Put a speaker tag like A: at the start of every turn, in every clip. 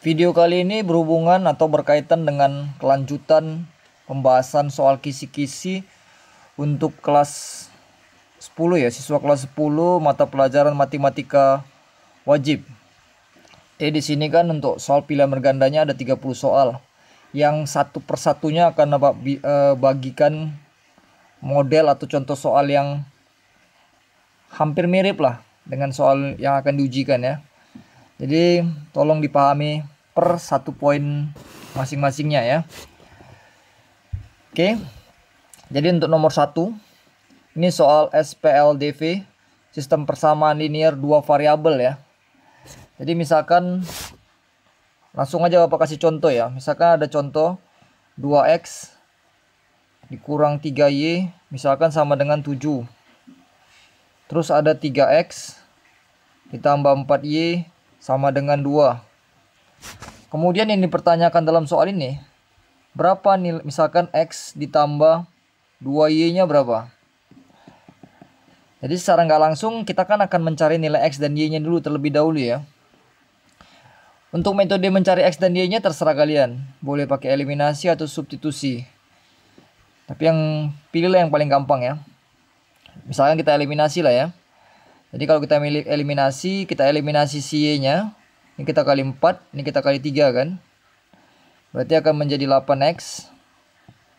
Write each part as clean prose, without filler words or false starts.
A: Video kali ini berhubungan atau berkaitan dengan kelanjutan pembahasan soal kisi-kisi untuk kelas 10 ya, siswa kelas 10 mata pelajaran matematika wajib. Di sini kan untuk soal pilihan bergandanya ada 30 soal. Yang satu persatunya akan bagikan model atau contoh soal yang hampir mirip lah dengan soal yang akan diujikan ya. Jadi tolong dipahami per satu poin masing-masingnya ya. Oke. Jadi untuk nomor 1, ini soal SPLDV, sistem persamaan linear dua variabel ya. Jadi misalkan langsung aja Bapak kasih contoh ya. Misalkan ada contoh 2x dikurang 3y misalkan sama dengan 7. Terus ada 3x ditambah 4y sama dengan 2. Kemudian yang dipertanyakan dalam soal ini, berapa nilai, misalkan x ditambah 2y-nya berapa? Jadi secara nggak langsung kita kan akan mencari nilai x dan y-nya dulu terlebih dahulu ya. Untuk metode mencari x dan y-nya terserah kalian. Boleh pakai eliminasi atau substitusi. Tapi yang pilihlah yang paling gampang ya. Misalkan kita eliminasi lah ya. Jadi kalau kita milih eliminasi, kita eliminasi si y-nya. Ini kita kali 4, ini kita kali 3 kan. Berarti akan menjadi 8x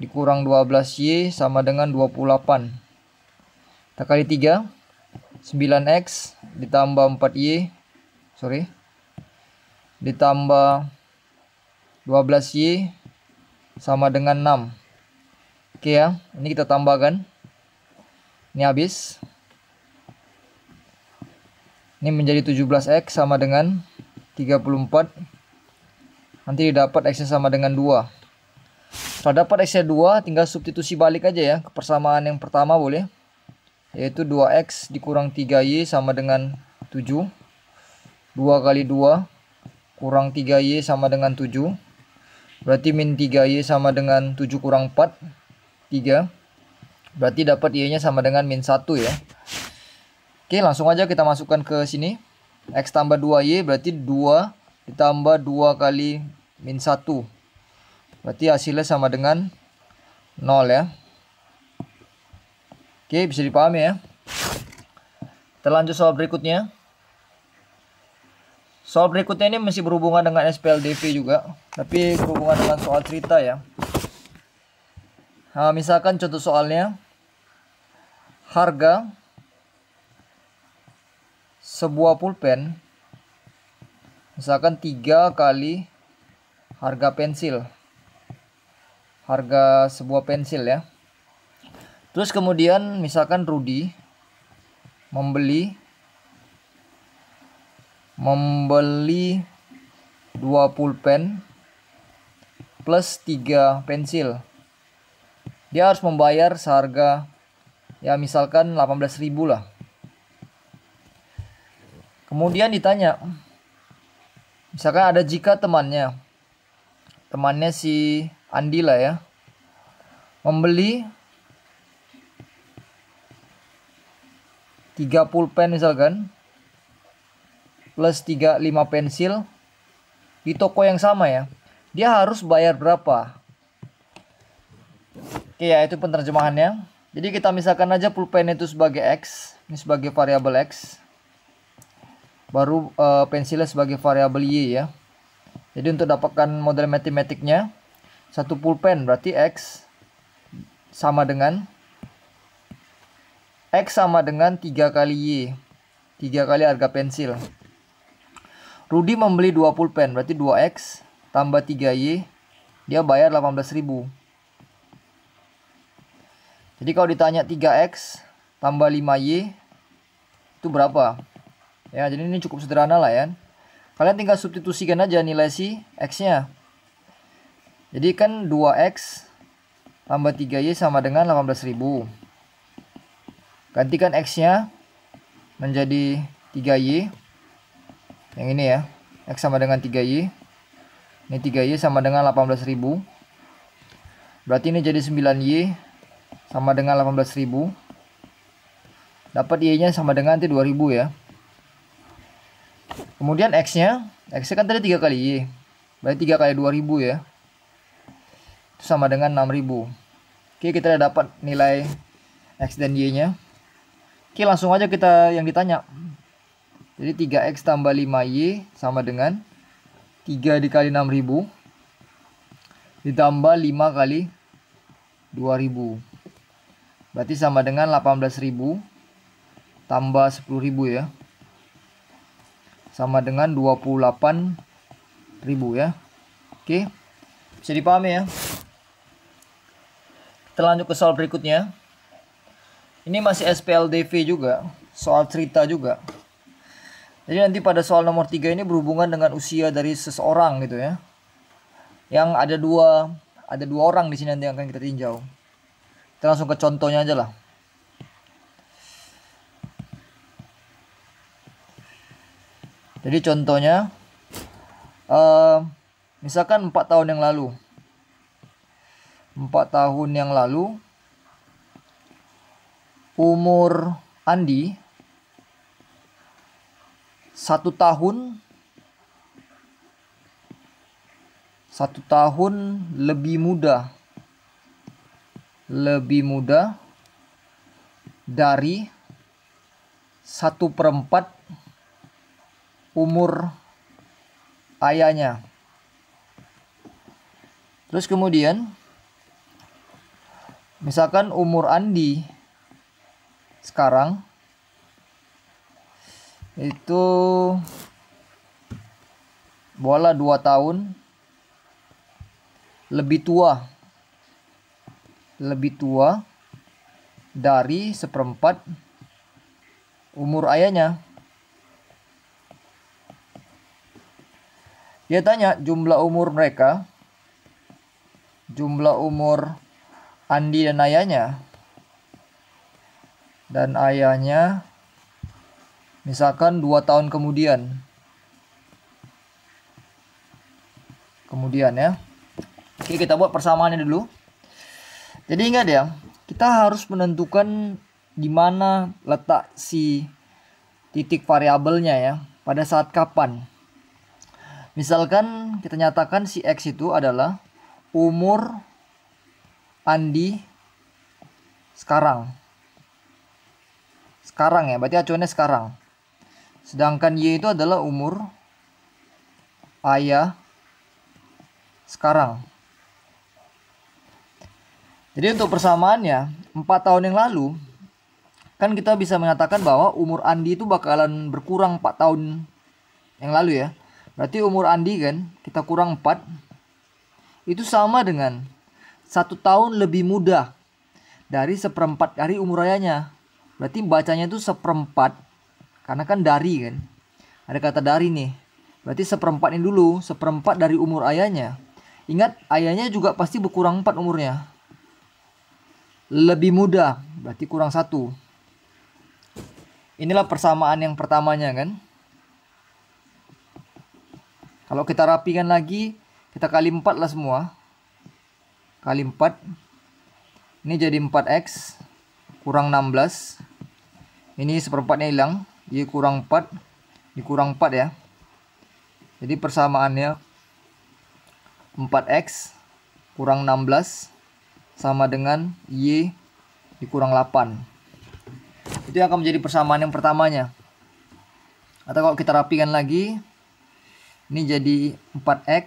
A: dikurang 12y sama dengan 28. Kita kali 3, 9x ditambah 4y, ditambah 12y sama dengan 6. Oke ya, ini kita tambahkan. Ini habis. Ini menjadi 17x sama dengan 34. Nanti didapat x-nya sama dengan 2. Setelah dapat x-nya 2, tinggal substitusi balik aja ya ke persamaan yang pertama boleh. Yaitu 2x dikurang 3y sama dengan 7. 2 kali 2 kurang 3y sama dengan 7. Berarti min 3y sama dengan 7 kurang 4. 3. Berarti dapat y-nya sama dengan min 1 ya. Oke, langsung aja kita masukkan ke sini. X tambah 2y berarti 2 ditambah 2 kali min 1. Berarti hasilnya sama dengan 0 ya. Oke, bisa dipahami ya. Kita lanjut soal berikutnya. Soal berikutnya ini masih berhubungan dengan SPLDV juga, tapi berhubungan dengan soal cerita ya. Nah, misalkan contoh soalnya, harga sebuah pulpen misalkan 3 kali harga pensil. Harga sebuah pensil ya. Terus kemudian misalkan Rudi membeli 2 pulpen plus 3 pensil. Dia harus membayar seharga ya misalkan 18.000 lah. Kemudian ditanya, misalkan ada jika temannya si Andi lah ya, membeli 3 pulpen misalkan plus 5 pensil di toko yang sama ya, dia harus bayar berapa? Oke ya, itu penerjemahannya. Jadi kita misalkan aja pulpen itu sebagai x, ini sebagai variabel x, baru pensilnya sebagai variabel y ya. Jadi untuk dapatkan model matematiknya, satu pulpen berarti x sama dengan 3 kali y, 3 kali harga pensil. Rudi membeli 2 pulpen berarti 2x tambah 3y, dia bayar 18.000. Jadi kalau ditanya 3x tambah 5y itu berapa? Ya, jadi ini cukup sederhana lah ya. Kalian tinggal substitusikan aja nilai si x-nya. Jadi kan 2x tambah 3y sama dengan 18.000. Gantikan x-nya menjadi 3y. Yang ini ya. X sama dengan 3y. Ini 3y sama dengan 18.000. Berarti ini jadi 9y sama dengan 18.000. Dapat y-nya sama dengan 2.000 ya. Kemudian X-nya kan tadi 3 kali Y. Berarti 3 kali 2000 ya. Itu sama dengan 6000. Oke, kita udah dapat nilai X dan Y-nya. Oke, langsung aja kita yang ditanya. Jadi 3X tambah 5Y sama dengan 3 dikali 6000 ditambah 5 kali 2000. Berarti sama dengan 18.000 tambah 10.000 ya. Sama dengan 28.000 ya. Oke, bisa dipahami ya. Kita lanjut ke soal berikutnya. Ini masih SPLDV juga, soal cerita juga. Jadi nanti pada soal nomor 3 ini berhubungan dengan usia dari seseorang gitu ya. Yang ada dua orang di sini nanti yang akan kita tinjau. Kita langsung ke contohnya aja lah. Jadi contohnya, misalkan 4 tahun yang lalu. 4 tahun yang lalu, umur Andi 1 tahun lebih muda dari 1/4 umur ayahnya. Terus kemudian misalkan umur Andi sekarang itu bola 2 tahun lebih tua dari 1/4 umur ayahnya. Dia tanya jumlah umur mereka, jumlah umur Andi dan ayahnya. Dan ayahnya misalkan 2 tahun kemudian ya. Oke, kita buat persamaannya dulu. Jadi ingat ya, kita harus menentukan di mana letak si titik variabelnya ya, pada saat kapan. Misalkan kita nyatakan si X itu adalah umur Andi sekarang ya, berarti acuannya sekarang. Sedangkan Y itu adalah umur ayah sekarang. Jadi untuk persamaannya, 4 tahun yang lalu kan kita bisa mengatakan bahwa umur Andi itu bakalan berkurang 4 tahun yang lalu ya. Berarti umur Andi kan kita kurang 4 itu sama dengan 1 tahun lebih muda dari 1/4 dari umur ayahnya. Berarti bacanya itu 1/4, karena kan dari kan, ada kata dari nih. Berarti 1/4 ini dulu, 1/4 dari umur ayahnya. Ingat, ayahnya juga pasti berkurang 4 umurnya. Lebih muda, berarti kurang 1. Inilah persamaan yang pertamanya kan. Kalau kita rapikan lagi, kita kali 4 lah semua. Kali 4. Ini jadi 4X kurang 16. Ini 1/4-nya hilang. Y kurang 4. Dikurang 4 ya. Jadi persamaannya 4X kurang 16 sama dengan Y dikurang 8. Itu yang akan menjadi persamaan yang pertamanya. Atau kalau kita rapikan lagi, ini jadi 4X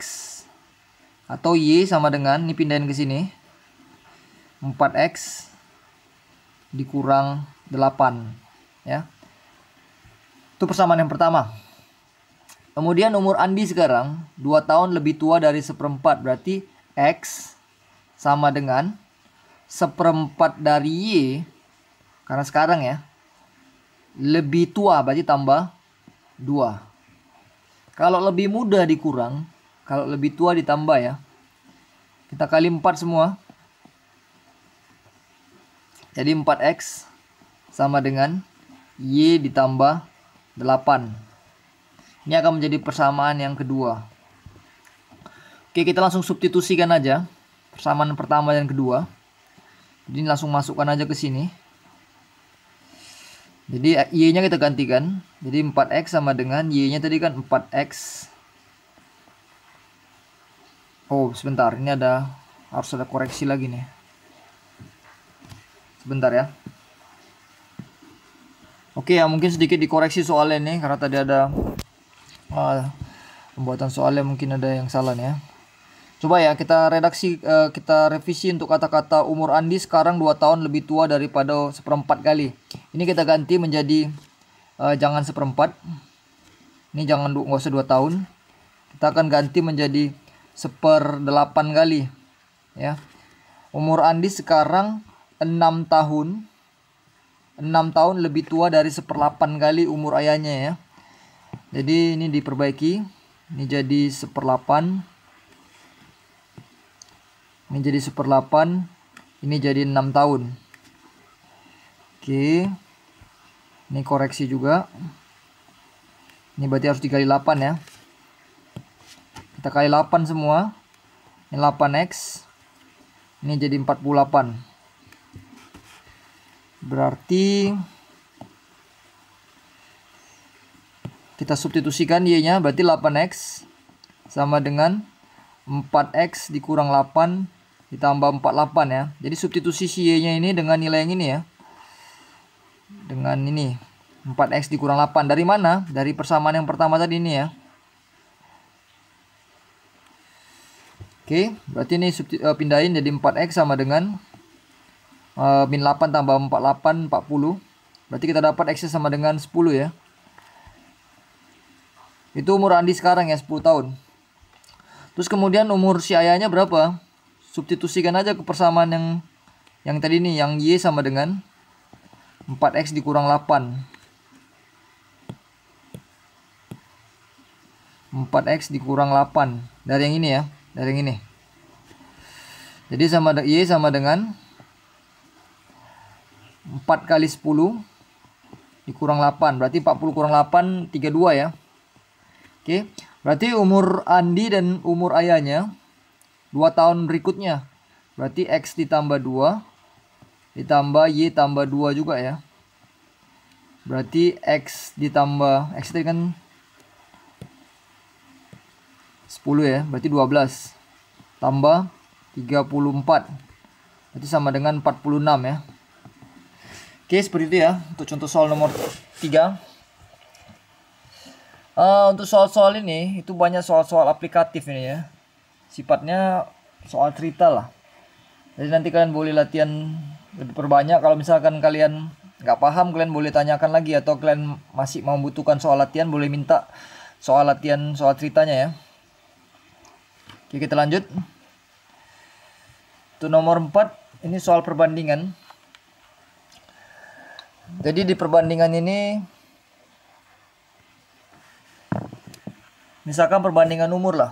A: atau Y sama dengan, ini pindahin ke sini, 4X dikurang 8 ya. Itu persamaan yang pertama. Kemudian umur Andi sekarang 2 tahun lebih tua dari 1/4, berarti X sama dengan 1/4 dari Y, karena sekarang ya, lebih tua berarti tambah 2. Kalau lebih muda dikurang, kalau lebih tua ditambah ya. Kita kali 4 semua. Jadi 4X sama dengan Y ditambah 8. Ini akan menjadi persamaan yang kedua. Oke, kita langsung substitusikan aja persamaan pertama dan kedua. Jadi langsung masukkan aja ke sini. Jadi Y-nya kita gantikan. Jadi 4X sama dengan Y-nya tadi kan 4X Oh sebentar, ini harus ada koreksi lagi nih. Sebentar ya. Oke ya, mungkin sedikit dikoreksi soalnya nih, karena tadi ada pembuatan soalnya mungkin ada yang salah nih ya. Coba ya kita kita revisi untuk kata-kata umur Andi sekarang 2 tahun lebih tua daripada 1/4 kali. Ini kita ganti menjadi jangan 1/4. Ini nggak usah 2 tahun. Kita akan ganti menjadi 1/8 kali ya. Umur Andi sekarang 6 tahun. 6 tahun lebih tua dari 1/8 kali umur ayahnya ya. Jadi ini diperbaiki. Ini jadi 1/8. Ini jadi 1/8. Ini jadi 6 tahun. Oke. Ini koreksi juga. Ini berarti harus dikali 8 ya. Kita kali 8 semua. Ini 8x. Ini jadi 48. Berarti kita substitusikan y-nya, berarti 8x sama dengan 4x dikurang 8 ditambah 48 ya. Jadi substitusi si y-nya ini dengan nilai yang ini ya. Dengan ini 4x dikurang 8. Dari mana? Dari persamaan yang pertama tadi ini ya. Oke, berarti ini pindahin jadi 4x sama dengan min 8 tambah 48, 40. Berarti kita dapat x sama dengan 10 ya. Itu umur Andi sekarang ya, 10 tahun. Terus kemudian umur si ayahnya berapa? Substitusikan aja ke persamaan yang tadi nih, yang y sama dengan 4x dikurang 8. 4x dikurang 8 dari yang ini ya, dari yang ini. Jadi y sama dengan 4 kali 10 dikurang 8. Berarti 40 kurang 8 32 ya. Oke, berarti umur Andi dan umur ayahnya 2 tahun berikutnya. Berarti x ditambah 2 ditambah y tambah 2 juga ya. Berarti x ditambah x tadi kan 10 ya, berarti 12 tambah 34. Berarti sama dengan 46 ya. Oke, seperti itu ya untuk contoh soal nomor 3. Untuk soal-soal ini itu banyak soal-soal aplikatif ini ya. Sifatnya soal cerita lah. Jadi nanti kalian boleh latihan lebih perbanyak. Kalau misalkan kalian nggak paham, kalian boleh tanyakan lagi, atau kalian masih membutuhkan soal latihan, boleh minta soal latihan soal ceritanya ya. Oke, kita lanjut. Untuk nomor 4 ini soal perbandingan. Jadi di perbandingan ini misalkan perbandingan umur lah.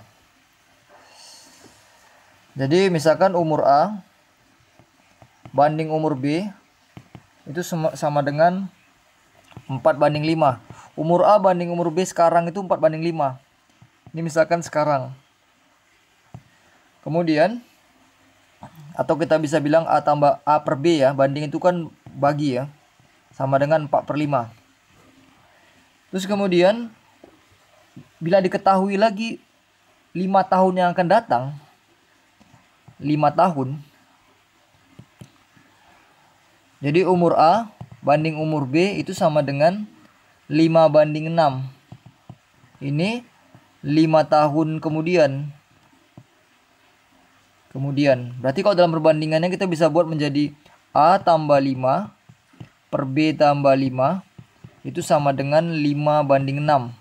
A: Jadi misalkan umur A banding umur B itu sama dengan 4/5. Umur A banding umur B sekarang itu 4/5. Ini misalkan sekarang. Kemudian atau kita bisa bilang A tambah A per B ya. Banding itu kan bagi ya. Sama dengan 4/5. Terus kemudian bila diketahui lagi 5 tahun yang akan datang, 5 tahun. Jadi umur A banding umur B itu sama dengan 5/6. Ini 5 tahun kemudian. Berarti kalau dalam perbandingannya kita bisa buat menjadi A tambah 5 per B tambah 5 itu sama dengan 5/6.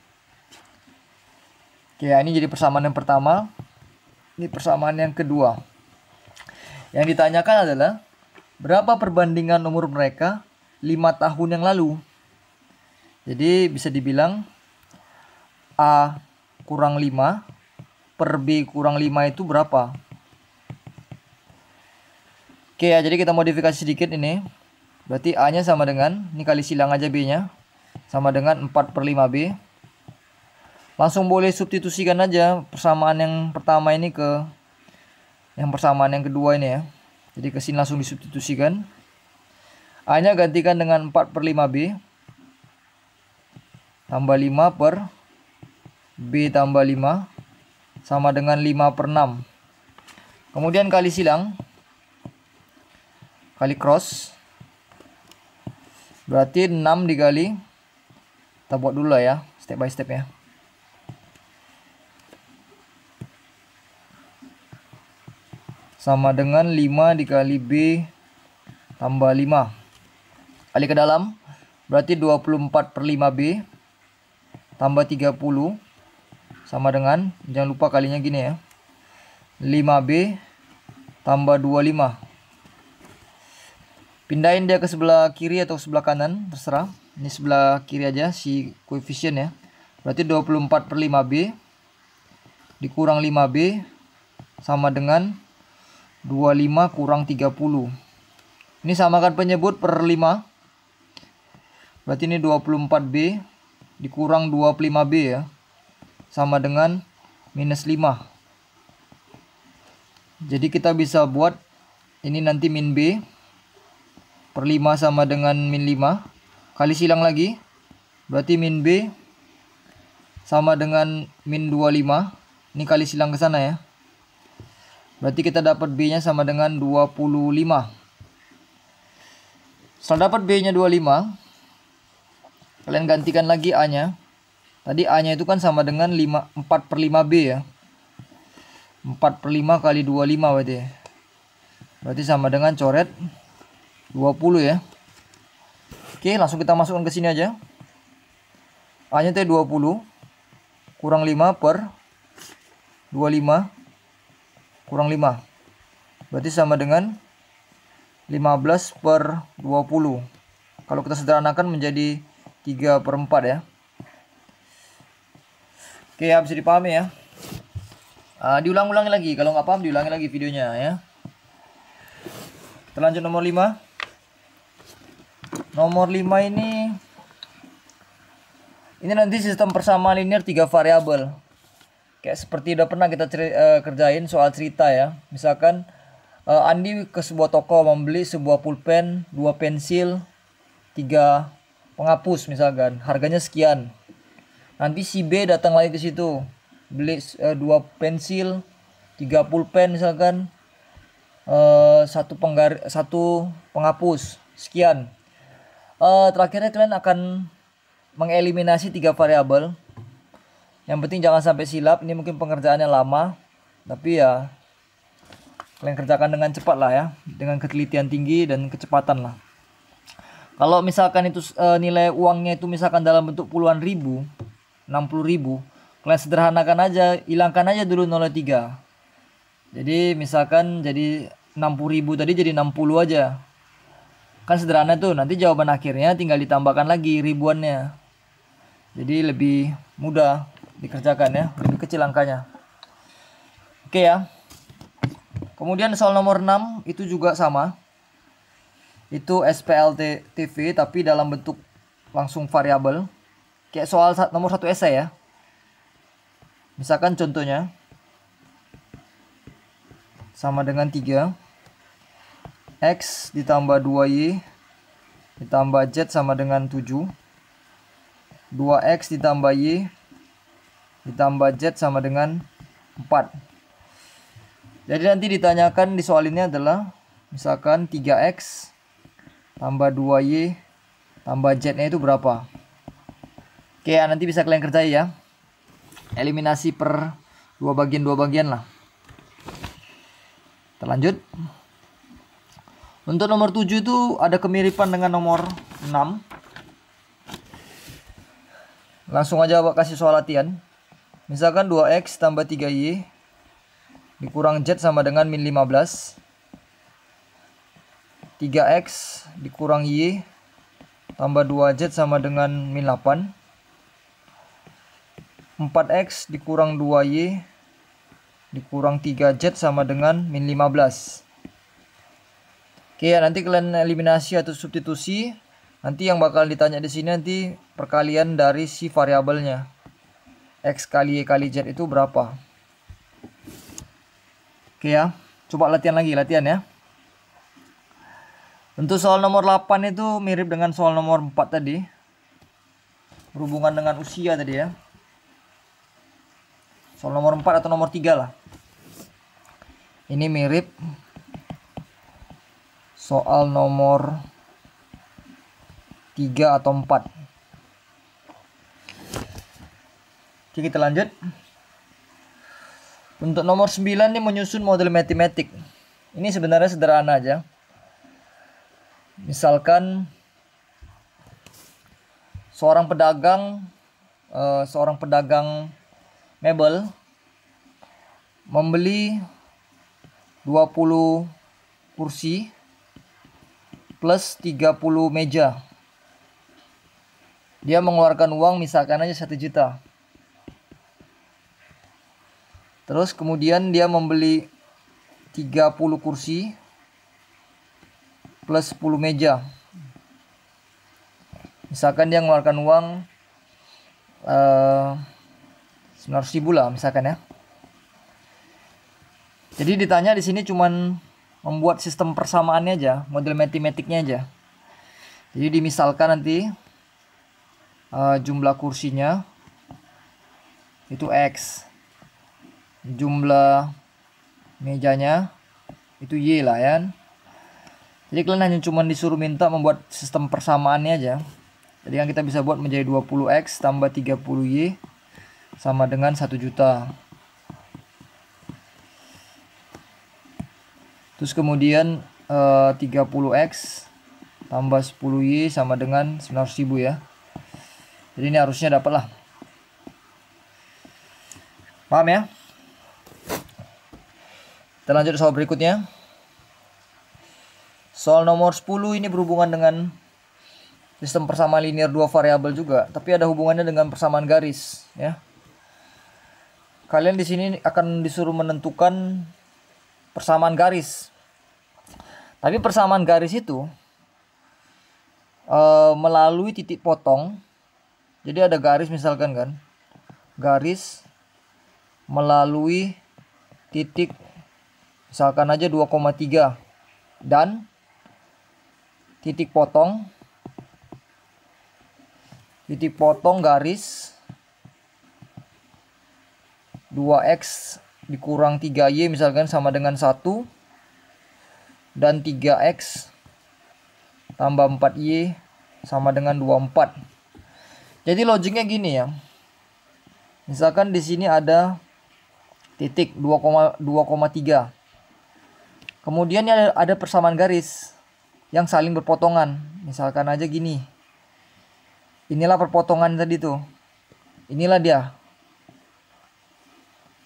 A: Oke, ini jadi persamaan yang pertama. Ini persamaan yang kedua. Yang ditanyakan adalah berapa perbandingan umur mereka 5 tahun yang lalu. Jadi bisa dibilang A kurang 5 per B kurang 5 itu berapa? Oke ya, jadi kita modifikasi sedikit ini. Berarti A nya sama dengan, ini kali silang aja B nya, sama dengan 4/5B. Langsung boleh substitusikan aja persamaan yang pertama ini ke yang persamaan yang kedua ini ya. Jadi ke sini langsung disubstitusikan. A nya gantikan dengan 4/5B tambah 5 per B tambah 5 sama dengan 5/6. Kemudian kali silang, kali cross. Berarti 6 dikali, kita buat dulu lah ya, step by step ya. Sama dengan 5 dikali B tambah 5. Kali ke dalam, berarti 24/5B tambah 30. Sama dengan, jangan lupa kalinya gini ya, 5B tambah 25. Pindahin dia ke sebelah kiri atau sebelah kanan, terserah. Ini sebelah kiri aja si koefisien ya. Berarti 24/5B dikurang 5B sama dengan 25 kurang 30. Ini samakan penyebut per 5. Berarti ini 24B dikurang 25B ya. Sama dengan minus 5. Jadi kita bisa buat ini nanti min B per 5 sama dengan min 5. Kali silang lagi. Berarti min B sama dengan min 25. Ini kali silang ke sana ya. Berarti kita dapat B-nya sama dengan 25. Setelah dapat B-nya 25, kalian gantikan lagi A-nya. Tadi A-nya itu kan sama dengan 4/5B ya. 4/5 kali 25 berarti. Berarti sama dengan coret 20 ya. Oke, langsung kita masukkan ke sini aja. A-nya itu 20 kurang 5 per 25 kurang 5. Berarti sama dengan 15/20. Kalau kita sederhanakan menjadi 3/4 ya. Oke ya, bisa dipahami ya. Diulang-ulangi lagi. Kalau nggak paham diulangi lagi videonya ya. Kita lanjut nomor 5. Nomor 5 ini nanti sistem persamaan linear 3 variabel. Kayak seperti udah pernah kita kerjain soal cerita ya. Misalkan Andi ke sebuah toko membeli sebuah pulpen, 2 pensil, 3 penghapus misalkan. Harganya sekian. Nanti si B datang lagi ke situ. Beli 2 pensil, 3 pulpen misalkan, 1 penghapus, sekian. Terakhirnya kalian akan mengeliminasi 3 variabel. Yang penting jangan sampai silap. Ini mungkin pengerjaannya lama, tapi ya kalian kerjakan dengan cepat lah ya, dengan ketelitian tinggi dan kecepatan lah. Kalau misalkan itu nilai uangnya itu misalkan dalam bentuk puluhan ribu, 60.000, kalian sederhanakan aja, hilangkan aja dulu 0,3. Jadi misalkan jadi 60.000 tadi jadi 60 aja. Kan sederhana tuh, nanti jawaban akhirnya tinggal ditambahkan lagi ribuannya. Jadi lebih mudah dikerjakan ya, lebih kecil angkanya. Oke ya. Kemudian soal nomor 6 itu juga sama. Itu SPLT-TV tapi dalam bentuk langsung variabel. Kayak soal nomor 1 esai ya. Misalkan contohnya sama dengan 3 X ditambah 2Y ditambah Z sama dengan 7. 2X ditambah Y ditambah Z sama dengan 4. Jadi nanti ditanyakan di soal ini adalah misalkan 3X tambah 2Y tambah Z-nya itu berapa. Oke ya, nanti bisa kalian kerjai ya. Eliminasi per 2 bagian lah. Kita lanjut. Untuk nomor 7 itu ada kemiripan dengan nomor 6. Langsung aja kasih soal latihan. Misalkan 2X tambah 3Y dikurang Z sama dengan min 15. 3X dikurang Y tambah 2Z sama dengan min 8. 4X dikurang 2Y dikurang 3Z sama dengan min 15. Oke ya, nanti kalian eliminasi atau substitusi. Nanti yang bakal ditanya di sini nanti perkalian dari si variabelnya. X kali Y kali Z itu berapa? Oke ya, coba latihan ya. Untuk soal nomor 8 itu mirip dengan soal nomor 4 tadi. Berhubungan dengan usia tadi ya. Soal nomor 4 atau nomor 3 lah. Ini mirip soal nomor 3 atau 4. Oke, kita lanjut. Untuk nomor 9 ini menyusun model matematik. Ini sebenarnya sederhana aja. Misalkan seorang pedagang mebel membeli 20 kursi plus 30 meja. Dia mengeluarkan uang misalkan aja 1 juta. Terus kemudian dia membeli 30 kursi plus 10 meja. Misalkan dia mengeluarkan uang 900.000 lah misalkan ya. Jadi ditanya di sini cuman membuat sistem persamaannya aja, model matematiknya aja. Jadi dimisalkan nanti jumlah kursinya itu X, jumlah mejanya itu Y lah ya. Jadi kalian hanya cuma disuruh minta membuat sistem persamaannya aja. Jadi yang kita bisa buat menjadi 20X tambah 30Y sama dengan 1 juta. Terus kemudian 30X tambah 10Y sama dengan 900.000 ya. Jadi ini harusnya dapat lah. Paham ya? Kita lanjut soal berikutnya. Soal nomor 10 ini berhubungan dengan sistem persamaan linear 2 variabel juga, tapi ada hubungannya dengan persamaan garis ya. Kalian di sini akan disuruh menentukan persamaan garis. Tapi persamaan garis itu melalui titik potong. Jadi ada garis misalkan kan. Garis melalui titik misalkan aja 2,3 dan titik potong garis 2X dikurang 3Y misalkan sama dengan 1 dan 3X tambah 4Y sama dengan 24. Jadi logiknya gini ya. Misalkan di sini ada titik 2,3. Kemudian ada persamaan garis yang saling berpotongan. Misalkan aja gini. Inilah perpotongan tadi tuh. Inilah dia.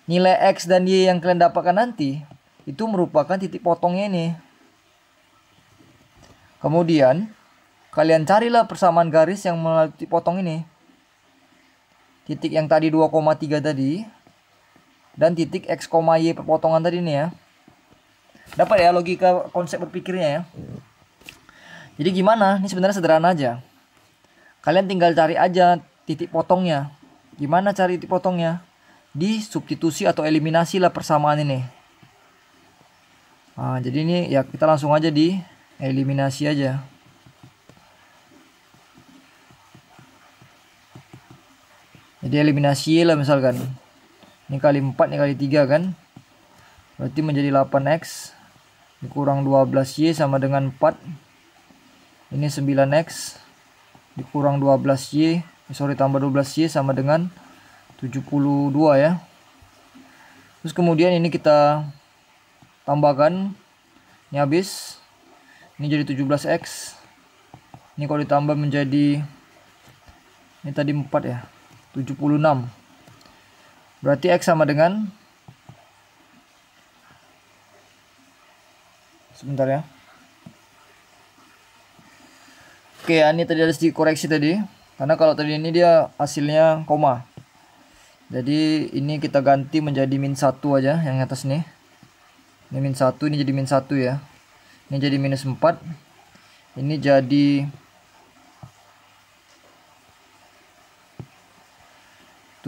A: Nilai X dan Y yang kalian dapatkan nanti itu merupakan titik potongnya ini. Kemudian kalian carilah persamaan garis yang melalui titik potong ini. Titik yang tadi 2,3 tadi dan titik X, Y perpotongan tadi ini ya. Dapat ya logika konsep berpikirnya ya. Jadi gimana? Ini sebenarnya sederhana aja. Kalian tinggal cari aja titik potongnya. Gimana cari titik potongnya? Di substitusi atau eliminasi lah persamaan ini. Nah, jadi ini ya kita langsung aja di eliminasi aja. Jadi eliminasi lah misalkan. Ini kali 4, ini kali 3 kan. Berarti menjadi 8X dikurang 12Y sama dengan 4. Ini 9X dikurang 12Y, tambah 12Y sama dengan 72 ya. Terus kemudian ini kita tambahkan. Ini habis. Ini jadi 17X. Ini kalau ditambah menjadi, ini tadi 4 ya, 76. Berarti X sama dengan, sebentar ya. Oke, ini tadi harus dikoreksi tadi. Karena kalau tadi ini dia hasilnya koma. Jadi ini kita ganti menjadi -1 aja yang atas nih. Ini -1, ini jadi -1 ya. Ini jadi -4. Ini jadi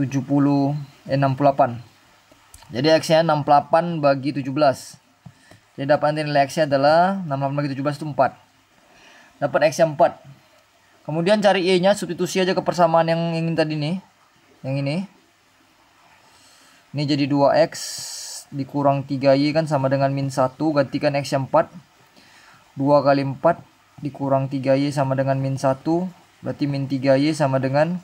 A: 68. Jadi X-nya 68 bagi 17. Jadi dapat nilai X-nya adalah 68 bagi 17 itu 4. Dapat X-nya 4. Kemudian cari Y-nya, substitusi aja ke persamaan yang ingin tadi nih. Yang ini. Ini jadi 2X dikurang 3Y kan sama dengan min 1. Gantikan X yang 4. 2 kali 4 dikurang 3Y sama dengan min 1. Berarti min 3Y sama dengan,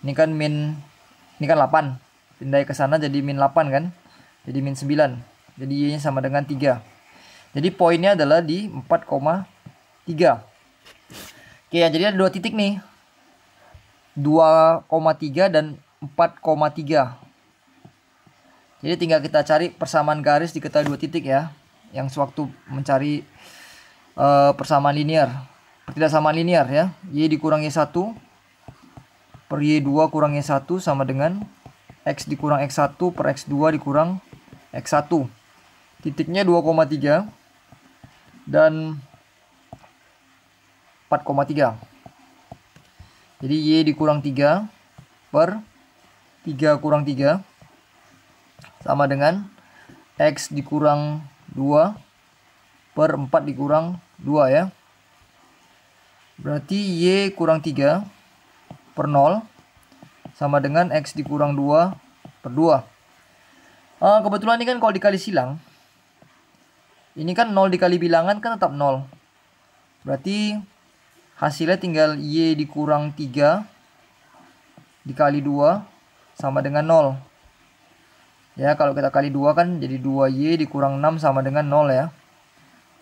A: ini kan 8. Pindai ke sana jadi min 8 kan. Jadi min 9. Jadi Y nya sama dengan 3. Jadi poinnya adalah di 4,3. Oke ya, jadi ada dua titik nih. 2,3 dan 4,3. Jadi tinggal kita cari persamaan garis diketahui dua titik ya. Yang sewaktu mencari persamaan linear. Pertidaksamaan linear ya. Y dikurang Y1 per Y2 kurang Y1 sama dengan X dikurang X1 per X2 dikurang X1. Titiknya 2,3 dan 4,3. Jadi Y dikurang 3 per 3 kurang 3 sama dengan X dikurang 2 per 4 dikurang 2 ya. Berarti Y kurang 3 per 0 sama dengan X dikurang 2 per 2. Kebetulan ini kan kalau dikali silang, ini kan 0 dikali bilangan kan tetap 0. Berarti hasilnya tinggal Y dikurang 3 dikali 2 sama dengan 0. Ya, kalau kita kali 2 kan jadi 2Y dikurang 6 sama dengan 0 ya.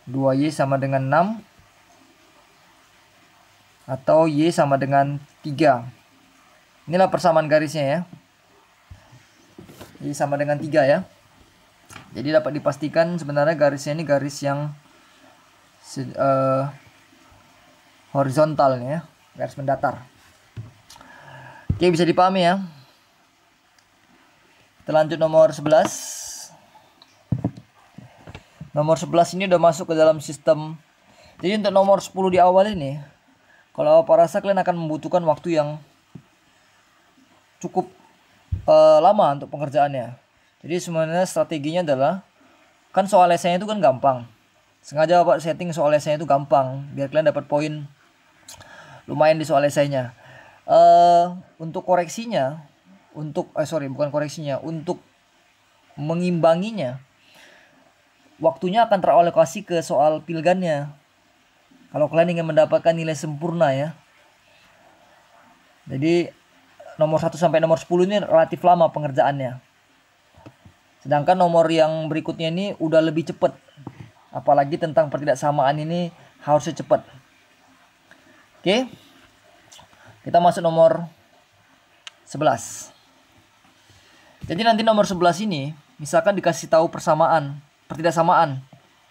A: 2Y sama dengan 6. Atau Y sama dengan 3. Inilah persamaan garisnya ya. Y sama dengan 3 ya. Jadi dapat dipastikan sebenarnya garisnya ini garis yang horizontal ya, garis mendatar. Oke, bisa dipahami ya. Kita lanjut nomor 11. Nomor 11 ini udah masuk ke dalam sistem. Jadi untuk nomor 10 di awal ini, kalau Bapak rasa kalian akan membutuhkan waktu yang cukup lama untuk pengerjaannya. Jadi sebenarnya strateginya adalah, kan soal esainya itu kan gampang. Sengaja Bapak setting soal esainya itu gampang biar kalian dapat poin lumayan di soal esainya. Untuk koreksinya, untuk mengimbanginya, waktunya akan teralokasi ke soal pilgannya. Kalau kalian ingin mendapatkan nilai sempurna ya. Jadi nomor 1 sampai nomor 10 ini relatif lama pengerjaannya. Sedangkan nomor yang berikutnya ini udah lebih cepat. Apalagi tentang pertidaksamaan ini harusnya cepat. Oke. Kita masuk nomor 11. Jadi nanti nomor 11 ini misalkan dikasih tahu pertidaksamaan.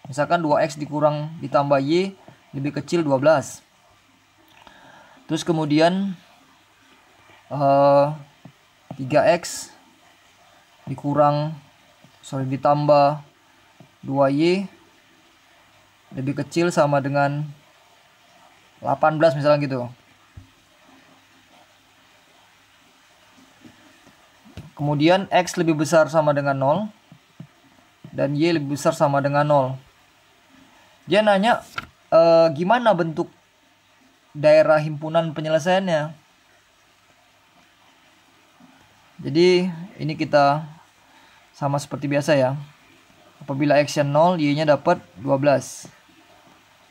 A: Misalkan 2X dikurang ditambah Y lebih kecil 12. Terus kemudian 3X ditambah 2Y lebih kecil sama dengan 18 misalnya gitu. Kemudian X lebih besar sama dengan 0 dan Y lebih besar sama dengan 0. Dia nanya gimana bentuk daerah himpunan penyelesaiannya. Jadi ini kita sama seperti biasa ya. Apabila X-nya 0, Y-nya dapat 12.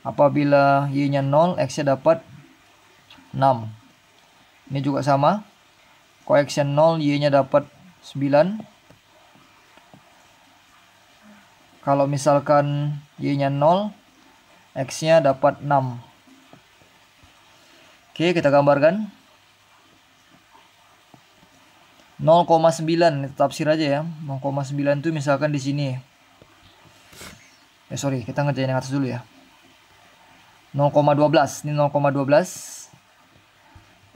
A: Apabila Y-nya 0, X-nya dapat 6. Ini juga sama. Kalau X-nya 0, Y-nya dapat 9. Kalau misalkan Y-nya 0, X-nya dapat 6. Oke, kita gambarkan. 0,9 tafsir aja ya. 0,9 itu misalkan di sini. Kita ngerjain yang atas dulu ya. 0,12. Ini 0,12.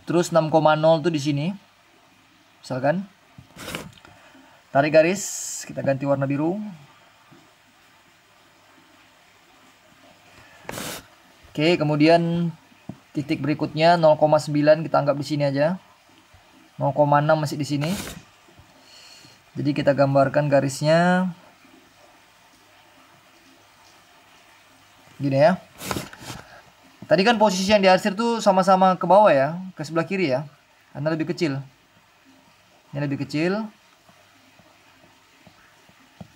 A: Terus 6,0 itu di sini. Misalkan. Tarik garis, kita ganti warna biru. Oke, kemudian titik berikutnya 0,9 kita anggap di sini aja. 0,6 masih di sini. Jadi kita gambarkan garisnya gini ya. Tadi kan posisi yang diarsir tuh sama-sama ke bawah ya, ke sebelah kiri ya. Karena lebih kecil. Ini lebih kecil.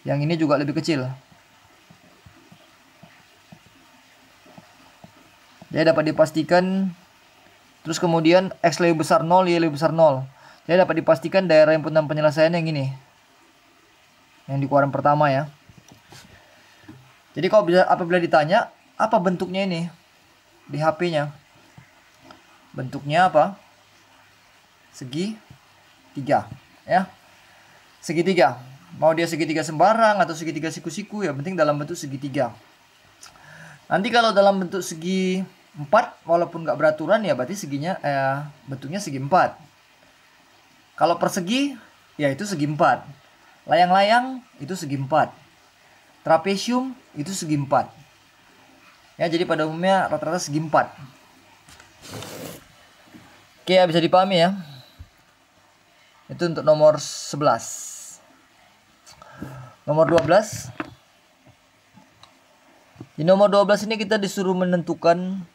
A: Yang ini juga lebih kecil. Jadi dapat dipastikan. Terus kemudian X lebih besar 0, Y lebih besar 0. Jadi dapat dipastikan daerah inputan penyelesaian yang ini. Yang di keluaran pertama ya. Jadi kalau apabila ditanya, apa bentuknya ini di HP-nya? Bentuknya apa? Segitiga ya. Segitiga. Mau dia segitiga sembarang atau segitiga siku-siku, ya penting dalam bentuk segitiga. Nanti kalau dalam bentuk segi 4, walaupun nggak beraturan ya berarti seginya bentuknya segi 4. Kalau persegi ya itu segi 4. Layang-layang itu segi 4. Trapesium itu segi 4. Ya, jadi pada umumnya rata-rata segi 4. Oke, ya bisa dipahami ya. Itu untuk nomor 11. Nomor 12. Di nomor 12 ini kita disuruh menentukan,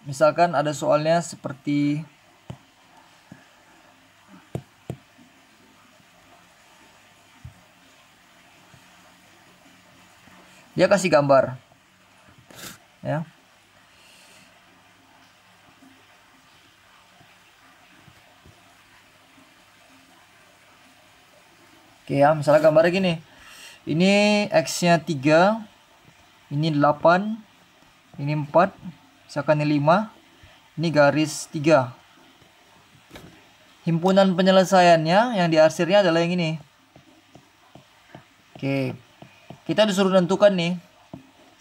A: misalkan ada soalnya seperti dia kasih gambar ya. Oke ya, misalnya gambarnya gini. Ini X-nya 3, ini 8, ini 4, misalkan ini 5, ini garis 3. Himpunan penyelesaiannya yang diarsirnya adalah yang ini. Oke. Kita disuruh tentukan nih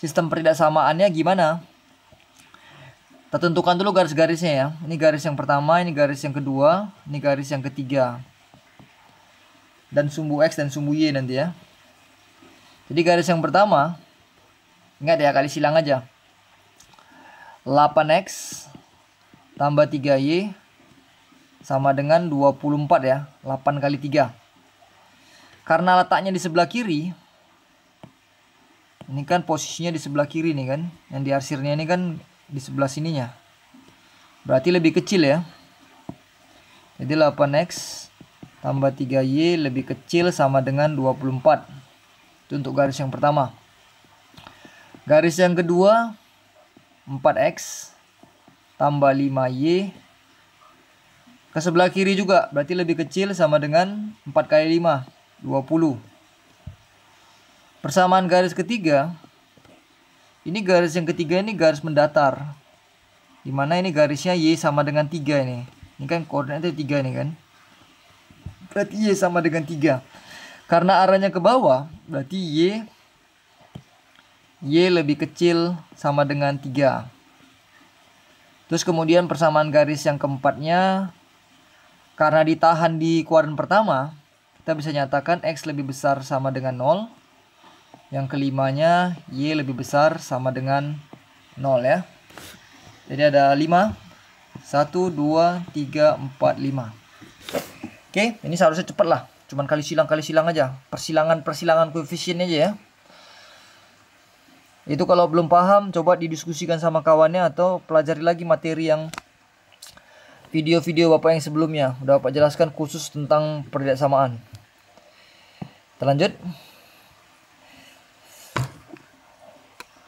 A: sistem peridaksamaannya gimana. Kita tentukan dulu garis-garisnya ya. Ini garis yang pertama, ini garis yang kedua, ini garis yang ketiga. Dan sumbu X dan sumbu Y nanti ya. Jadi garis yang pertama, ingat ya, kali silang aja. 8X tambah 3Y sama dengan 24 ya. 8 kali 3. Karena letaknya di sebelah kiri, ini kan posisinya di sebelah kiri nih kan. Yang diarsirnya ini kan di sebelah sininya. Berarti lebih kecil ya. Jadi 8X tambah 3Y lebih kecil sama dengan 24. Itu untuk garis yang pertama. Garis yang kedua, 4X tambah 5Y. Ke sebelah kiri juga, berarti lebih kecil sama dengan 4 kali 5, 20. Persamaan garis ketiga, ini garis yang ketiga ini garis mendatar. Dimana ini garisnya Y sama dengan 3 ini. Ini kan koordinatnya 3 nih kan. Berarti Y sama dengan 3. Karena arahnya ke bawah, berarti Y lebih kecil sama dengan 3. Terus kemudian persamaan garis yang keempatnya, karena ditahan di kuadran pertama, kita bisa nyatakan X lebih besar sama dengan 0. Yang kelimanya, Y lebih besar sama dengan 0 ya. Jadi ada 5. 1, 2, 3, 4, 5. Oke, ini seharusnya cepat lah. Cuman kali silang aja. Persilangan koefisien aja ya. Itu kalau belum paham, coba didiskusikan sama kawannya atau pelajari lagi materi yang video-video Bapak yang sebelumnya. Udah Bapak jelaskan khusus tentang peridaksamaan. Kita lanjut.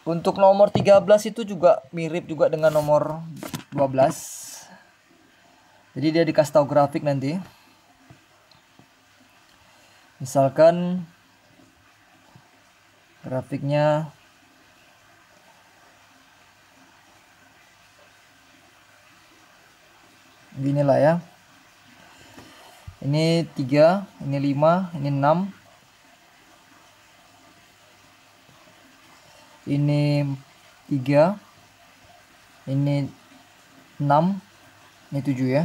A: Untuk nomor 13 itu juga mirip juga dengan nomor 12. Jadi dia dikasih tahu grafik nanti. Misalkan grafiknya beginilah ya. Ini 3, ini 5, ini 6. Ini 3, ini 6, ini 7 ya.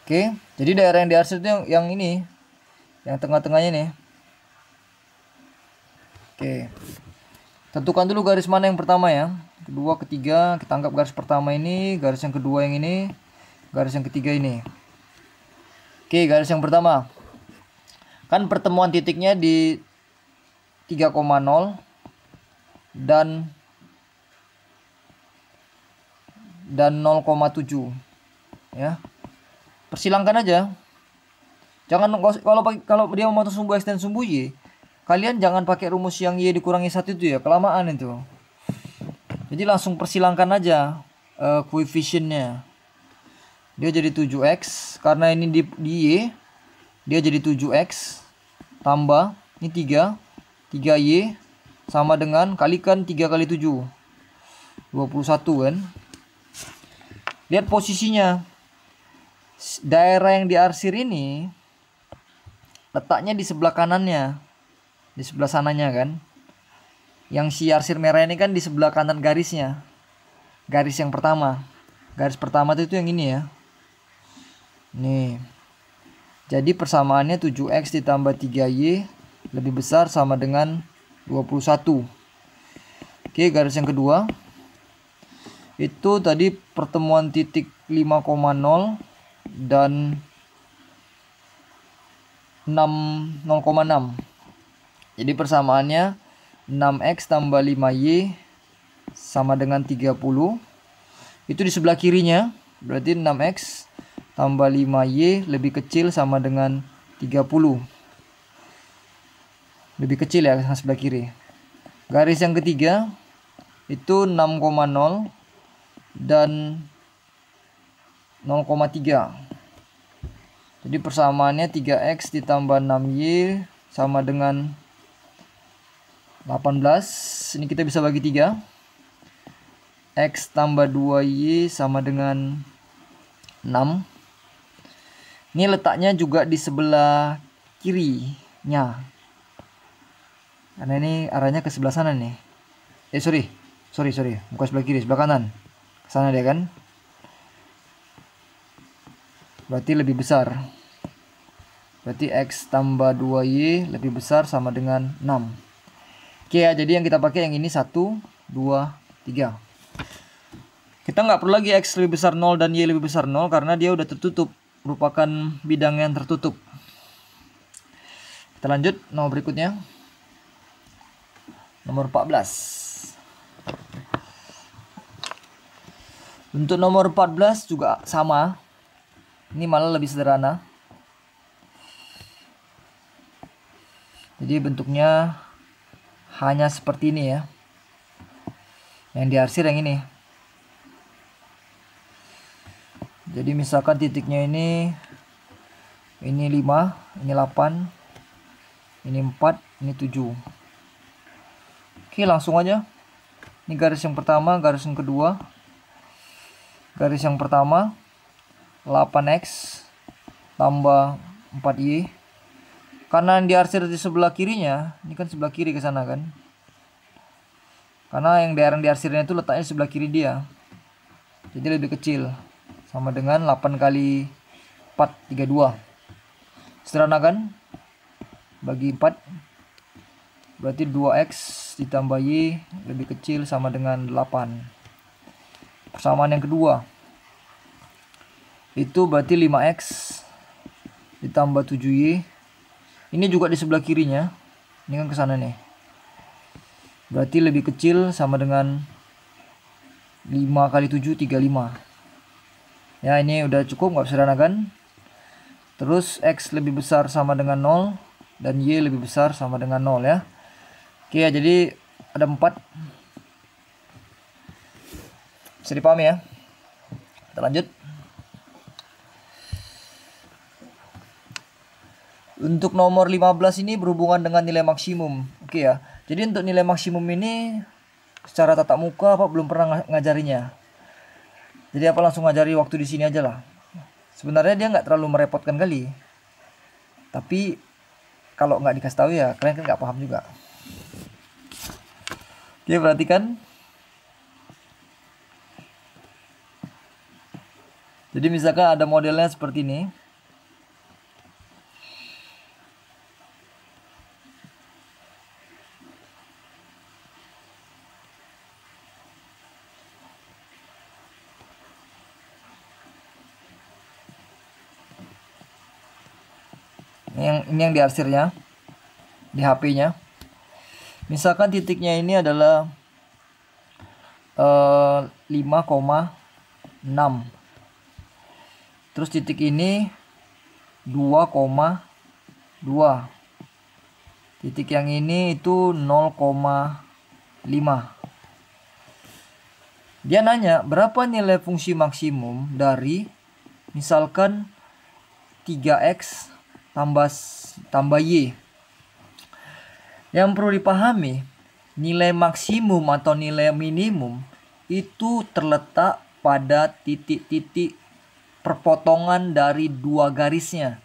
A: Oke, jadi daerah yang diarsir itu yang ini, yang tengah-tengahnya nih. Oke, tentukan dulu garis mana yang pertama ya. Kedua, ketiga, kita anggap garis pertama ini, garis yang kedua yang ini, garis yang ketiga ini. Oke, garis yang pertama. Kan pertemuan titiknya di 3,0 dan 0,7 ya. Persilangkan aja. Jangan kalau dia mau memotong sumbu X dan sumbu Y, kalian jangan pakai rumus yang Y dikurangi 1 itu ya, kelamaan itu. Jadi langsung persilangkan aja koefisiennya. Dia jadi 7X, karena ini di Y, dia jadi 7X tambah ini 3Y sama dengan kalikan 3 kali 7, 21 kan. Lihat posisinya. Daerah yang diarsir ini letaknya di sebelah kanannya, di sebelah sananya kan. Yang si arsir merah ini kan di sebelah kanan garisnya, garis yang pertama. Garis pertama itu yang ini ya. Nih. Jadi persamaannya 7X ditambah 3Y lebih besar sama dengan 21. Oke, garis yang kedua. Itu tadi pertemuan titik 5,0 dan 0,6. Jadi persamaannya 6X tambah 5Y sama dengan 30. Itu di sebelah kirinya. Berarti 6X tambah 5Y lebih kecil sama dengan 30. Lebih kecil ya sebelah kiri. Garis yang ketiga itu 6,0 dan 0,3. Jadi persamaannya 3X ditambah 6Y sama dengan 18. Ini kita bisa bagi 3. X tambah 2Y sama dengan 6. Ini letaknya juga di sebelah kirinya, karena ini arahnya ke sebelah sana nih. Sorry, bukan sebelah kiri, sebelah kanan. Sana dia kan. Berarti lebih besar. Berarti X tambah 2Y lebih besar sama dengan 6. Oke ya, jadi yang kita pakai yang ini 1, 2, 3. Kita nggak perlu lagi X lebih besar 0 dan Y lebih besar 0 karena dia udah tertutup. Merupakan bidang yang tertutup. Kita lanjut nomor berikutnya. Nomor 14. Untuk nomor 14 juga sama. Ini malah lebih sederhana. Jadi bentuknya hanya seperti ini ya. Yang diarsir yang ini. Jadi misalkan titiknya ini 5, ini 8, ini 4, ini 7. Oke, langsung aja. Ini garis yang pertama, garis yang kedua. Garis yang pertama 8X tambah 4Y. Karena yang diarsir di sebelah kirinya, ini kan sebelah kiri ke sana kan. Karena yang daerah diarsirnya itu letaknya sebelah kiri dia. Jadi lebih kecil. Sama dengan 8 kali 4, 32. Sederhana kan? Bagi 4. Berarti 2X ditambah Y lebih kecil sama dengan 8. Persamaan yang kedua. Itu berarti 5X ditambah 7Y. Ini juga di sebelah kirinya. Ini kan ke sana nih. Berarti lebih kecil sama dengan 5 kali 7, 35. Ya, ini udah cukup, nggak sederhana kan? Terus X lebih besar sama dengan 0 dan Y lebih besar sama dengan 0 ya. Oke ya, jadi ada 4. Bisa dipahami ya. Kita lanjut. Untuk nomor 15 ini berhubungan dengan nilai maksimum. Oke ya. Jadi untuk nilai maksimum ini secara tatap muka Pak belum pernah ngajarinya. Jadi apa langsung ngajari waktu di sini aja lah. Sebenarnya dia nggak terlalu merepotkan kali. Tapi kalau nggak dikasih tahu ya kalian kan nggak paham juga. Oke, perhatikan. Jadi misalkan ada modelnya seperti ini. Ini yang diarsirnya di HP-nya. Misalkan titiknya ini adalah 5,6. Terus titik ini 2,2. Titik yang ini itu 0,5. Dia nanya berapa nilai fungsi maksimum dari misalkan 3x tambah y. Yang perlu dipahami, nilai maksimum atau nilai minimum itu terletak pada titik-titik perpotongan dari dua garisnya.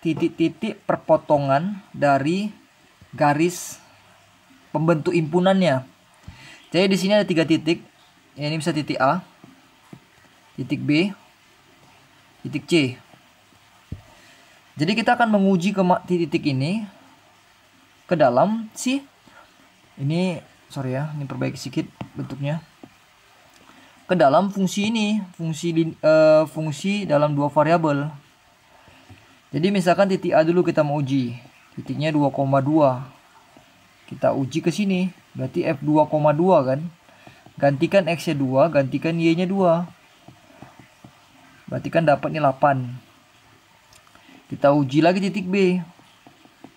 A: Titik-titik perpotongan dari garis pembentuk himpunannya. Jadi di sini ada 3 titik. Ini bisa titik A, titik B, titik C. Jadi kita akan menguji ke titik ini ke dalam ini perbaiki sedikit bentuknya. Ke dalam fungsi ini, fungsi dalam 2 variabel. Jadi misalkan titik A dulu kita mau uji. Titiknya 2,2. Kita uji ke sini, berarti F2,2 kan? Gantikan X-nya 2, gantikan Y-nya 2. Berarti kan dapat nih 8. Kita uji lagi titik B.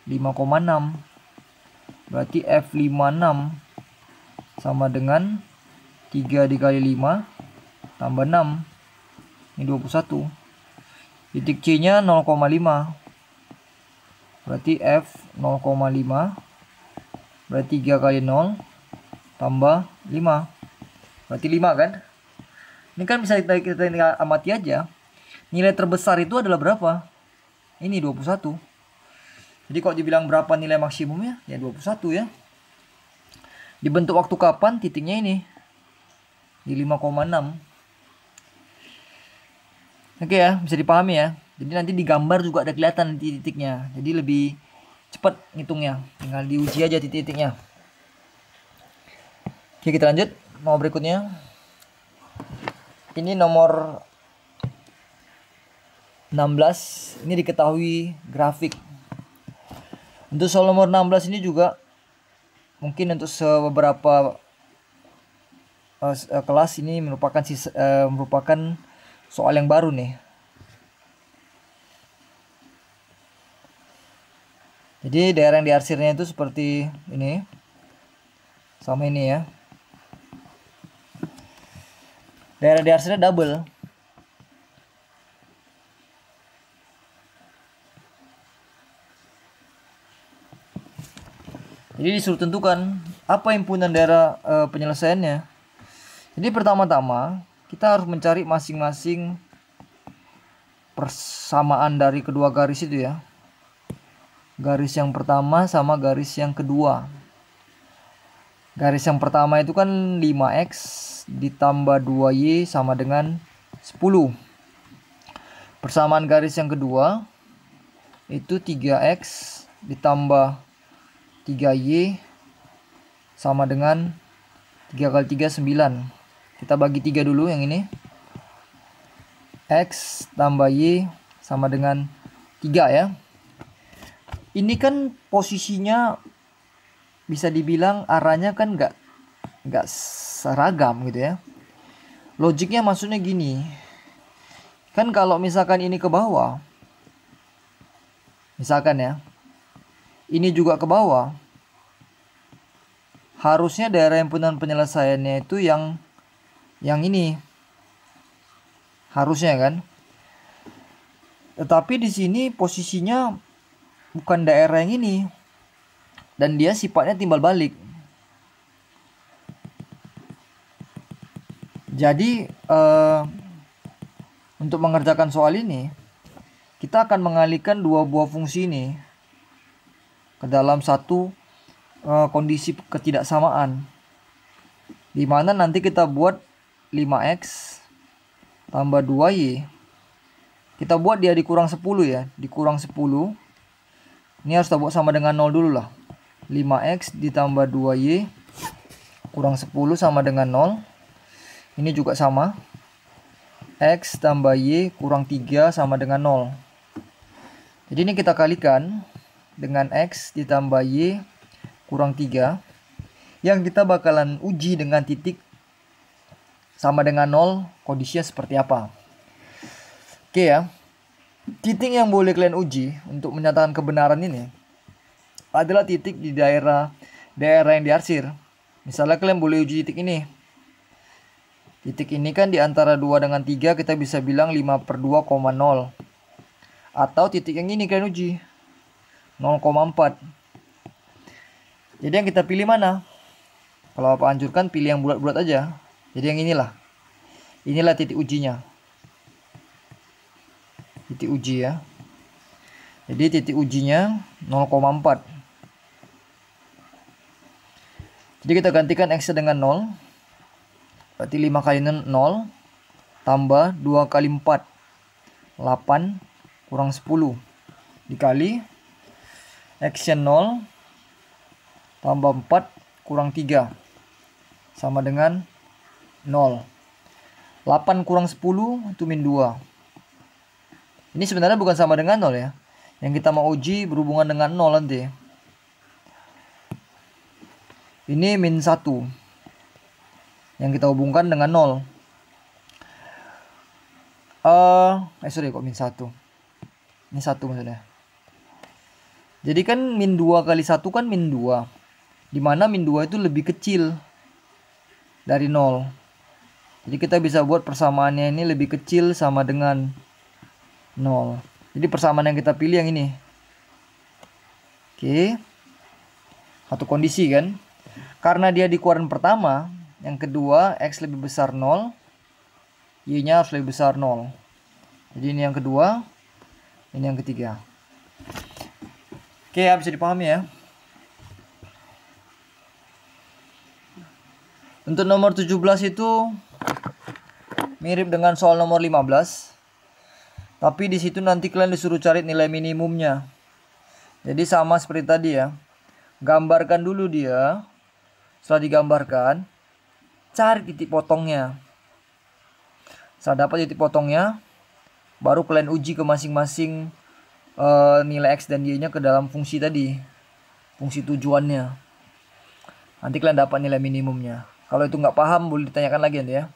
A: 5,6. Berarti F56 sama dengan 3 dikali 5 tambah 6. Ini 21. Titik C-nya 0,5. Berarti F 0,5. Berarti 3 kali 0 tambah 5. Berarti 5 kan? Ini kan bisa kita amati aja. Nilai terbesar itu adalah berapa? Ini 21. Jadi kalau dibilang berapa nilai maksimumnya? Ya 21 ya. Dibentuk waktu kapan? Titiknya ini. Di 5,6. Oke ya, bisa dipahami ya. Jadi nanti digambar juga ada kelihatan titik-titiknya. Jadi lebih cepat ngitungnya. Tinggal diuji aja titik-titiknya. Oke, kita lanjut. Nomor berikutnya. Ini nomor 16. Ini diketahui grafik. Untuk soal nomor 16 ini juga mungkin untuk beberapa kelas ini merupakan soal yang baru nih. Jadi daerah yang diarsirnya itu seperti ini. Sama ini ya. Daerah diarsirnya double. Jadi disuruh tentukan apa himpunan daerah penyelesaiannya. Jadi pertama-tama kita harus mencari masing-masing persamaan dari kedua garis itu ya. Garis yang pertama sama garis yang kedua. Garis yang pertama itu kan 5x ditambah 2y sama dengan 10. Persamaan garis yang kedua itu 3x ditambah 3y sama dengan 3 kali 3 9. Kita bagi 3 dulu yang ini. X tambah y sama dengan 3 ya. Ini kan posisinya bisa dibilang arahnya kan nggak seragam gitu ya. Logiknya maksudnya gini. Kan kalau misalkan ini ke bawah. Misalkan ya. Ini juga ke bawah. Harusnya daerah himpunan penyelesaiannya itu yang ini. Harusnya kan. Tetapi di sini posisinya bukan daerah yang ini. Dan dia sifatnya timbal balik. Jadi untuk mengerjakan soal ini, kita akan mengalihkan dua buah fungsi ini ke dalam satu kondisi ketidaksamaan. Di mana nanti kita buat 5x tambah 2y. Kita buat dia dikurang 10 ya. Dikurang 10. Ini harus kita buat sama dengan 0 dulu lah. 5x ditambah 2y kurang 10 sama dengan 0. Ini juga sama. X tambah y kurang 3 sama dengan 0. Jadi ini kita kalikan dengan x ditambah y kurang 3. Yang kita bakalan uji dengan titik sama dengan 0, kondisinya seperti apa. Oke ya. Titik yang boleh kalian uji untuk menyatakan kebenaran ini adalah titik di daerah yang diarsir. Misalnya kalian boleh uji titik ini. Titik ini kan di antara 2 dengan 3 kita bisa bilang 5/2,0. Atau titik yang ini kalian uji 0,4. Jadi yang kita pilih mana? Kalau apa anjurkan pilih yang bulat-bulat aja. Jadi yang inilah. Inilah titik ujinya. Titik uji ya. Jadi titik ujinya 0,4. Jadi kita gantikan X dengan 0. Berarti 5 kali 0 tambah 2 kali 4. 8 kurang 10. Dikali X-nya 0 tambah 4 kurang 3. Sama dengan 0. 8 kurang 10 itu min 2. Ini sebenarnya bukan sama dengan 0 ya. Yang kita mau uji berhubungan dengan 0 nanti. Ini min 1 yang kita hubungkan dengan 0. Sorry kok min 1. Ini 1 maksudnya. Jadi kan min 2 kali 1 kan min 2. Dimana min 2 itu lebih kecil dari 0. Jadi kita bisa buat persamaannya ini lebih kecil sama dengan 0. Jadi persamaan yang kita pilih yang ini. Oke. Satu kondisi kan. Karena dia di kuadran pertama, yang kedua X lebih besar 0, Y-nya harus lebih besar 0. Jadi ini yang kedua, ini yang ketiga. Oke, ya, bisa dipahami ya. Untuk nomor 17 itu mirip dengan soal nomor 15. Tapi di situ nanti kalian disuruh cari nilai minimumnya. Jadi sama seperti tadi ya. Gambarkan dulu dia. Setelah digambarkan, cari titik potongnya. Setelah dapat titik potongnya, baru kalian uji ke masing-masing nilai X dan Y-nya ke dalam fungsi tadi. Fungsi tujuannya. Nanti kalian dapat nilai minimumnya. Kalau itu nggak paham, boleh ditanyakan lagi nanti ya.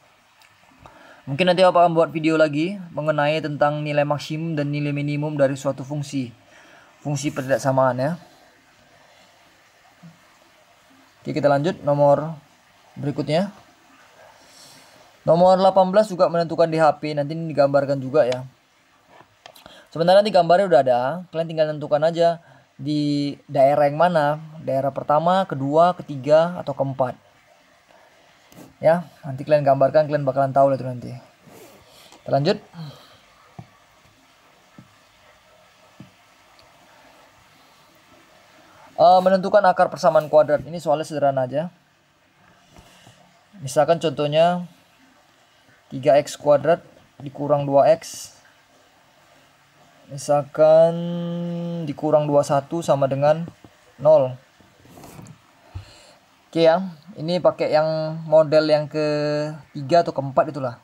A: Mungkin nanti Bapak akan buat video lagi mengenai tentang nilai maksimum dan nilai minimum dari suatu fungsi. Fungsi pertidaksamaan ya. Oke, kita lanjut nomor berikutnya. Nomor 18 juga menentukan di HP. Nanti ini digambarkan juga ya. Sebenarnya nanti gambarnya udah ada. Kalian tinggal tentukan aja di daerah yang mana. Daerah pertama, kedua, ketiga, atau keempat. Ya, nanti kalian gambarkan, kalian bakalan tahu lah itu nanti. Kita lanjut. Menentukan akar persamaan kuadrat. Ini soalnya sederhana aja. Misalkan contohnya 3x kuadrat dikurang 2x. Misalkan dikurang 21 sama dengan 0. Oke ya. Ini pakai yang model yang ketiga atau keempat itulah.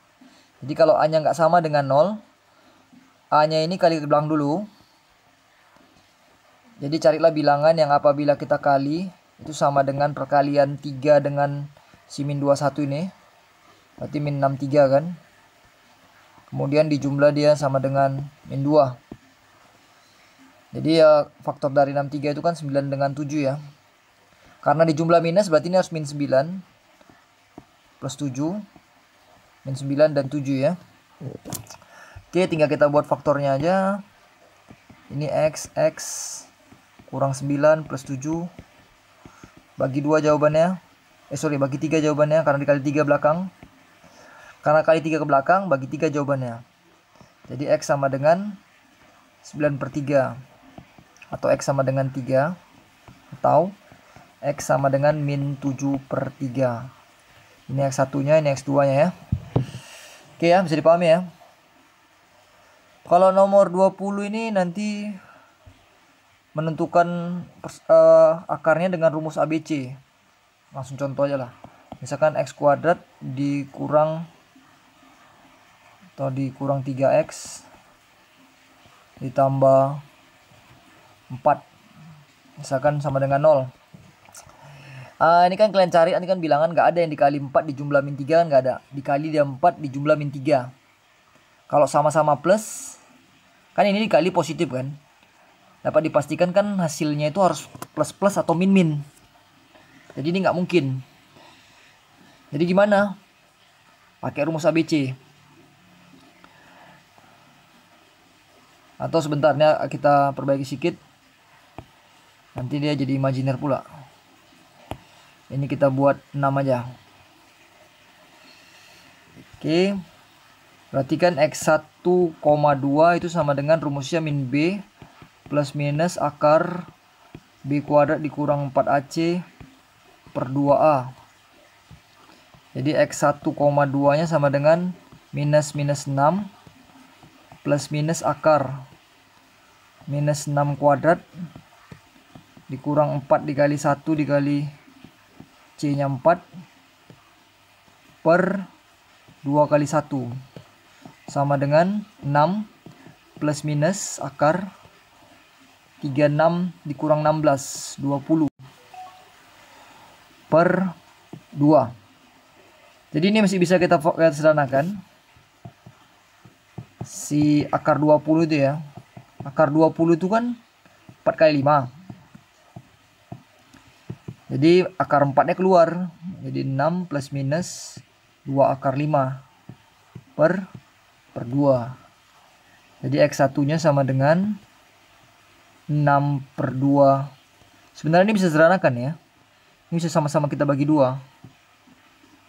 A: Jadi kalau A-nya nggak sama dengan 0, A-nya ini kali ke belakang dulu. Jadi carilah bilangan yang apabila kita kali itu sama dengan perkalian 3 dengan si min 21 ini. Berarti min 63 kan. Kemudian dijumlah dia sama dengan min 2. Jadi ya faktor dari 63 itu kan 9 dengan 7 ya. Karena dijumlah minus berarti ini harus min 9 plus 7. Min 9 dan 7 ya. Oke, tinggal kita buat faktornya aja. Ini X kurang 9 plus 7. Bagi 2 jawabannya. Bagi 3 jawabannya karena dikali 3 belakang. Karena kali 3 ke belakang, bagi 3 jawabannya. Jadi X sama dengan 9/3. Atau X sama dengan 3. Atau X sama dengan min 7/3. Ini X1-nya, ini X2-nya ya. Oke ya, bisa dipahami ya. Kalau nomor 20 ini nanti menentukan akarnya dengan rumus ABC. Langsung contoh aja lah. Misalkan X kuadrat dikurang 3X ditambah 4. Misalkan sama dengan 0. Ini kan kalian cari, ini kan bilangan nggak ada yang dikali 4 dijumlah min 3 kan nggak ada. Dikali dia 4 dijumlah min 3. Kalau sama-sama plus, Kan ini dikali positif kan. Dapat dipastikan kan hasilnya itu harus plus-plus atau min-min. Jadi ini nggak mungkin. Jadi gimana? Pakai rumus ABC. Atau sebentarnya kita perbaiki sedikit. Nanti dia jadi imajiner pula. Ini kita buat 6 aja. Oke. Berarti kan X1,2 itu sama dengan rumusnya min B plus minus akar B kuadrat dikurang 4AC per 2A. Jadi X1,2 nya sama dengan minus 6 plus minus akar minus 6 kuadrat dikurang 4 dikali 1 dikali C nya 4 per 2 kali 1 sama dengan 6 plus minus akar 36 dikurang 16 20 per 2. Jadi ini masih bisa kita sederhanakan. Si akar 20 itu ya. Akar 20 itu kan 4 kali 5. Jadi akar 4-nya keluar. Jadi 6 plus minus 2 akar 5 per 2. Jadi X1-nya sama dengan 6 per 2. Sebenarnya ini bisa sederhanakan ya. Ini bisa sama-sama kita bagi 2.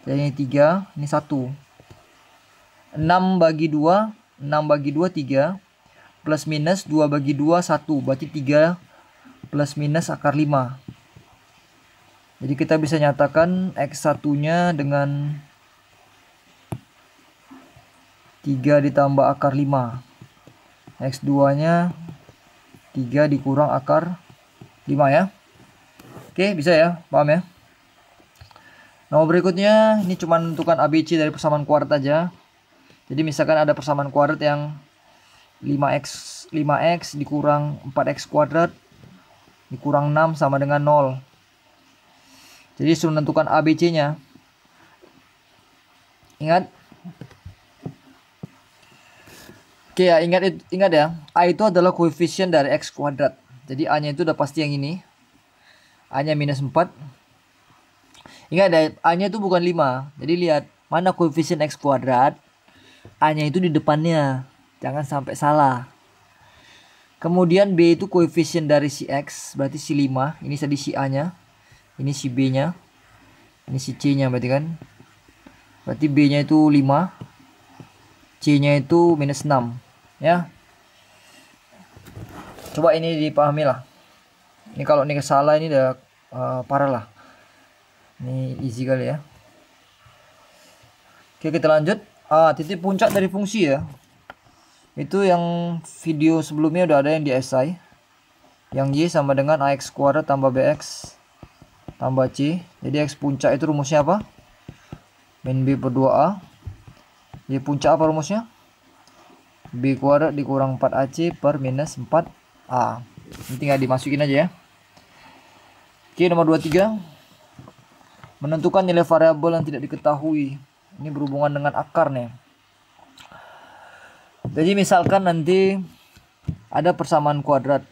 A: Jadi ini 3, ini 1. 6 bagi 2, 6 bagi 2, 3. Plus minus 2 bagi 2, 1. Berarti 3 plus minus akar 5. Jadi kita bisa nyatakan X1-nya dengan 3 ditambah akar 5. X2-nya 3 dikurang akar 5 ya. Oke, bisa ya, paham ya? Nomor berikutnya ini cuma menentukan ABC dari persamaan kuadrat aja. Jadi misalkan ada persamaan kuadrat yang 5x dikurang 4x kuadrat dikurang 6 sama dengan 0. Jadi suruh menentukan ABC-nya. Ingat? Oke ya, ingat ya. A itu adalah koefisien dari x kuadrat. Jadi A-nya itu udah pasti yang ini. A-nya minus 4. Ingat ya, A-nya itu bukan 5. Jadi lihat, mana koefisien x kuadrat, A-nya itu di depannya. Jangan sampai salah. Kemudian B itu koefisien dari si X, berarti si 5. Ini tadi si A-nya. Ini si B-nya. Ini si C-nya berarti kan. Berarti B-nya itu 5. C-nya itu minus 6. Ya. Coba ini dipahami lah. Ini kalau ini salah ini udah parah lah. Ini easy kali ya. Oke, kita lanjut. Titik puncak dari fungsi ya. Itu yang video sebelumnya udah ada yang di esai. Yang Y sama dengan AX kuadrat tambah BX tambah C. Jadi X puncak itu rumusnya apa? Min B per 2A. Y puncak apa rumusnya? B kuadrat dikurang 4AC per minus 4A. Ini tinggal dimasukin aja ya. Oke, nomor 23. Menentukan nilai variabel yang tidak diketahui. Ini berhubungan dengan akar nih. Jadi misalkan nanti ada persamaan kuadrat.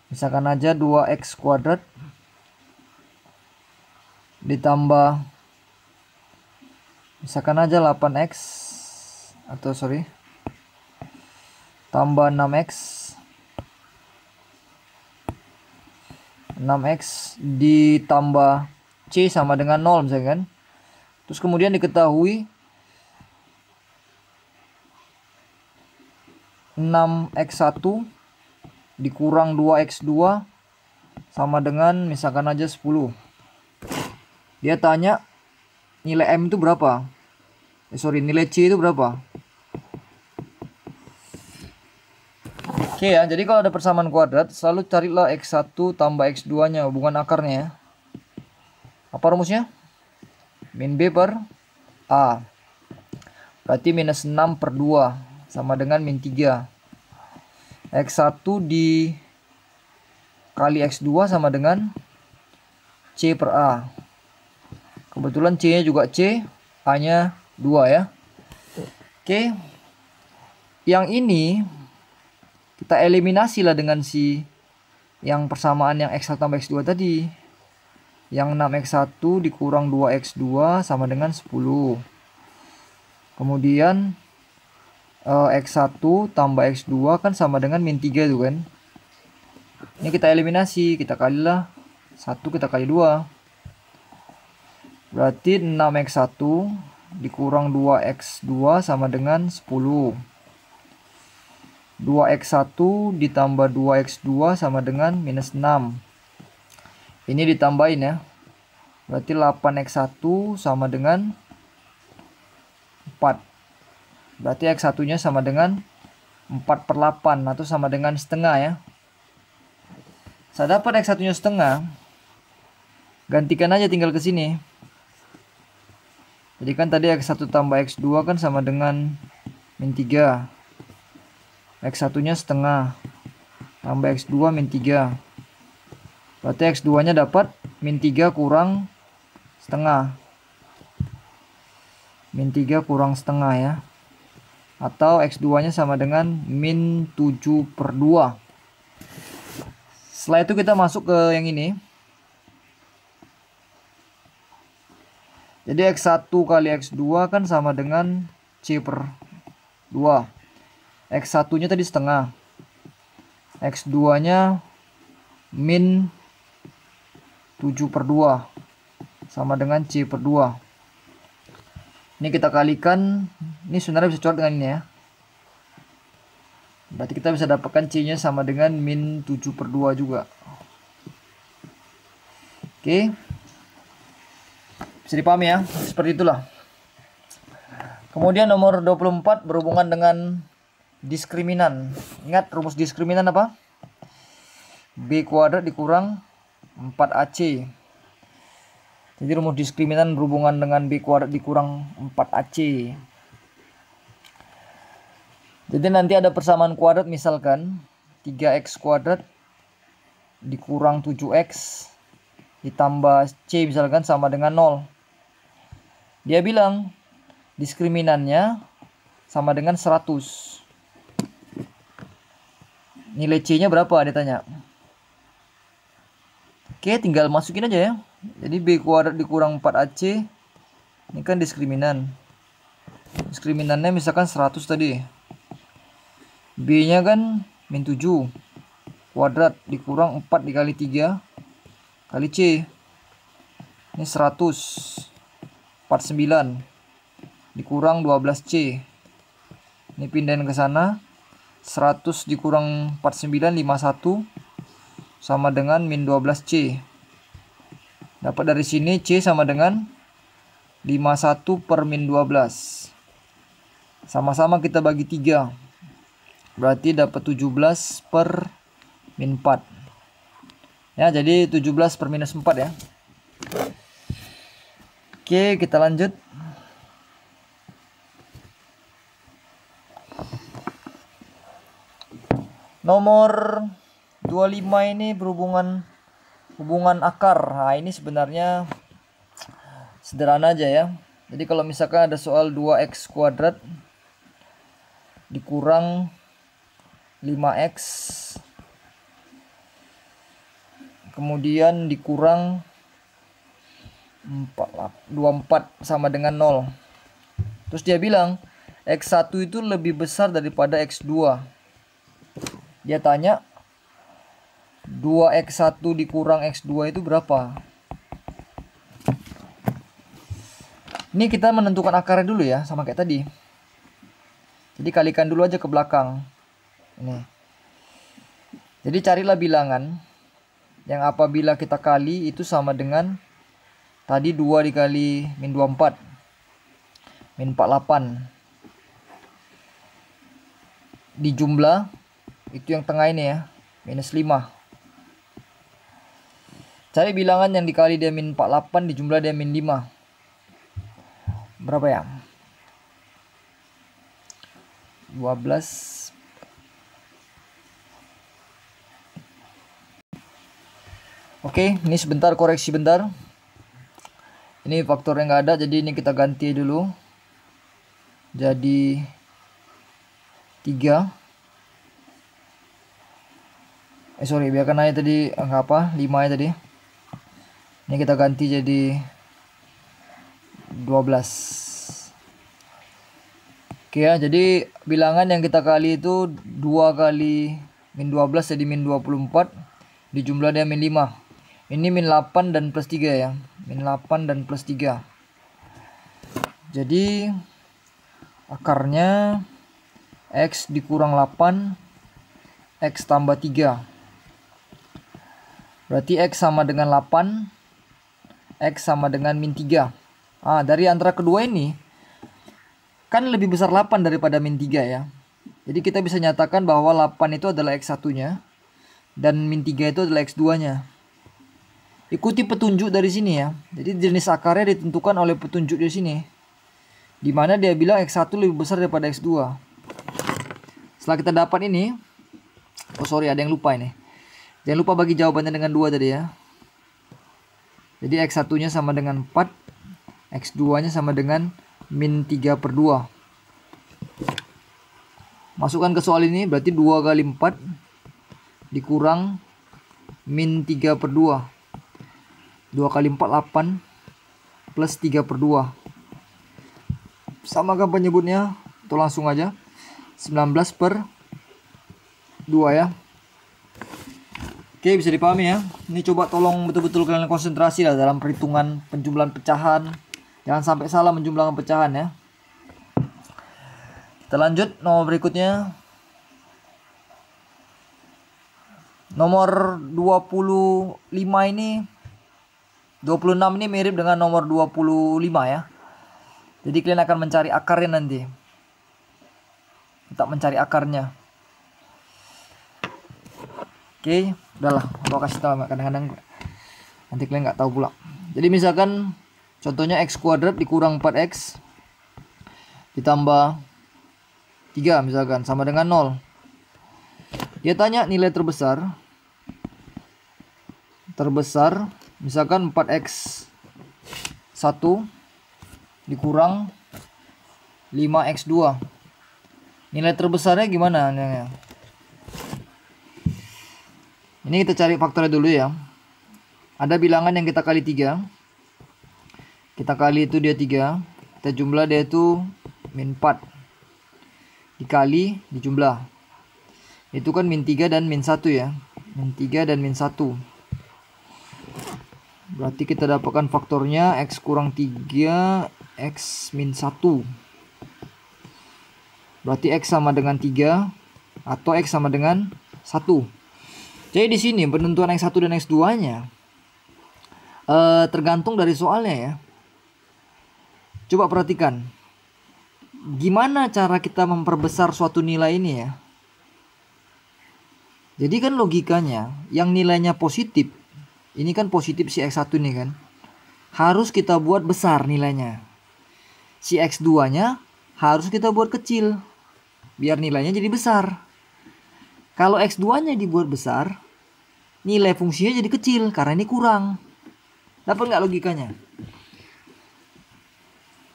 A: Misalkan aja 2x kuadrat ditambah misalkan aja 8x atau tambah 6x ditambah C sama dengan 0 misalkan. Terus kemudian diketahui 6x1 dikurang 2x2 sama dengan misalkan aja 10. Dia tanya nilai M itu berapa? Nilai C itu berapa? Oke ya, jadi kalau ada persamaan kuadrat selalu carilah x1 tambah x2 nya hubungan akarnya ya. Apa rumusnya? Min B per A. Berarti minus 6 per 2 sama dengan min 3. X1 dikali X2 sama dengan C per A. Kebetulan C nya juga C, A nya 2 ya. Oke. Yang ini kita eliminasi lah dengan si yang persamaan yang X1 tambah X2 tadi. Yang 6X1 dikurang 2X2 sama dengan 10. Kemudian X1 tambah X2 kan sama dengan min 3 tuh kan. Ini kita eliminasi, kita kalilah 1 kita kali 2. Berarti 6X1 dikurang 2X2 sama dengan 10. 2X1 ditambah 2X2 sama dengan minus 6. Ini ditambahin ya. Berarti 8X1 sama dengan 4. Berarti X1 nya sama dengan 4/8 atau sama dengan setengah ya. Saya dapat X1 nya setengah. Gantikan aja tinggal ke sini. Jadi kan tadi X1 tambah X2 kan sama dengan min 3. X1 nya setengah tambah X2 min 3. Berarti X2 nya dapat min 3 kurang setengah. Min 3 kurang setengah ya. Atau X2 nya sama dengan min 7/2. Setelah itu kita masuk ke yang ini. Jadi X1 kali X2 kan sama dengan C/2. X1 nya tadi setengah. X2 nya min 7/2 sama dengan C/2. Ini kita kalikan. Ini sebenarnya bisa coret dengan ini ya. Berarti kita bisa dapatkan C nya sama dengan min 7/2 juga. Oke. Bisa dipahami ya. Seperti itulah. Kemudian nomor 24 berhubungan dengan diskriminan. Ingat rumus diskriminan apa? B kuadrat dikurang 4AC. Jadi rumus diskriminan berhubungan dengan B kuadrat dikurang 4AC. Jadi nanti ada persamaan kuadrat, misalkan 3X kuadrat dikurang 7X ditambah C misalkan sama dengan 0. Dia bilang diskriminannya sama dengan 100. Nilai C nya berapa dia tanya. Oke, tinggal masukin aja ya. Jadi B kuadrat dikurang 4AC. Ini kan diskriminan. Diskriminannya misalkan 100 tadi. B nya kan min 7. Kuadrat dikurang 4 dikali 3 kali C. Ini 100. 49 dikurang 12C. Ini pindahin ke sana. 100 dikurang 49 51 sama dengan min 12C. Dapat dari sini C sama dengan 51 per min 12. Sama-sama kita bagi 3. Berarti dapat 17 per min 4. Ya, jadi 17 per minus 4 ya. Oke, kita lanjut. Nomor 25 ini berhubungan akar. Nah, ini sebenarnya sederhana aja ya. Jadi kalau misalkan ada soal 2X kuadrat dikurang 5X kemudian dikurang 24 sama dengan 0. Terus dia bilang X1 itu lebih besar daripada X2. Dia tanya 2X1 dikurang X2 itu berapa? Ini kita menentukan akarnya dulu ya, sama kayak tadi. Jadi kalikan dulu aja ke belakang. Ini. Jadi carilah bilangan yang apabila kita kali itu sama dengan tadi 2 dikali min 24. Min 48. Di jumlah itu yang tengah ini ya, minus 5. Cari bilangan yang dikali dia min 48 dijumlah dia min 5. Berapa ya? 12. Oke, ini sebentar koreksi bentar. Ini faktornya nggak ada, jadi ini kita ganti dulu. Jadi 3. Sorry, biarkan aja tadi angka apa? 5 ya tadi. Ini kita ganti jadi 12. Oke ya, jadi bilangan yang kita kali itu 2 kali min 12 jadi min 24. Dijumlah dia min 5. Ini min 8 dan plus 3 ya. Min 8 dan plus 3. Jadi akarnya X dikurang 8, X tambah 3. Berarti X sama dengan 8, X sama dengan min 3. Dari antara kedua ini, kan lebih besar 8 daripada min 3 ya. Jadi kita bisa nyatakan bahwa 8 itu adalah X1-nya, dan min 3 itu adalah X2-nya. Ikuti petunjuk dari sini ya. Jadi jenis akarnya ditentukan oleh petunjuk di sini. Dimana dia bilang X1 lebih besar daripada X2. Setelah kita dapat ini, ada yang lupa ini. Jangan lupa bagi jawabannya dengan 2 tadi ya. Jadi X1-nya sama dengan 4, X2-nya sama dengan min 3/2. Masukkan ke soal ini, berarti 2 kali 4 dikurang min 3/2. 2 kali 4, 8, plus 3/2. Samakan penyebutnya, atau langsung aja. 19/2 ya. Oke, bisa dipahami ya. Ini coba tolong betul-betul kalian konsentrasi lah dalam perhitungan penjumlahan pecahan. Jangan sampai salah menjumlahkan pecahan ya. Kita lanjut nomor berikutnya. Nomor 25 ini 26 ini mirip dengan nomor 25 ya. Jadi kalian akan mencari akarnya nanti. Kita mencari akarnya. Oke, udahlah, aku kasih tahu, kadang-kadang nanti kalian nggak tahu pula. Jadi misalkan contohnya X kuadrat dikurang 4X ditambah 3 misalkan sama dengan 0. Dia tanya nilai terbesar misalkan 4X 1 dikurang 5X2. Nilai terbesarnya gimana? Ini kita cari faktornya dulu ya. Ada bilangan yang kita kali 3. Kita kali itu dia 3. Kita jumlah dia itu min 4. Dikali, dijumlah. Itu kan min 3 dan min 1 ya. Min 3 dan min 1. Berarti kita dapatkan faktornya X kurang 3, X min 1. Berarti X sama dengan 3 atau X sama dengan 1. Jadi di sini penentuan X1 dan X2-nya tergantung dari soalnya ya. Coba perhatikan. Gimana cara kita memperbesar suatu nilai ini ya? Jadi kan logikanya yang nilainya positif, ini kan positif si X1 nih kan, harus kita buat besar nilainya. Si X2-nya harus kita buat kecil, biar nilainya jadi besar. Kalau X2-nya dibuat besar, nilai fungsinya jadi kecil karena ini kurang. Dapat nggak logikanya?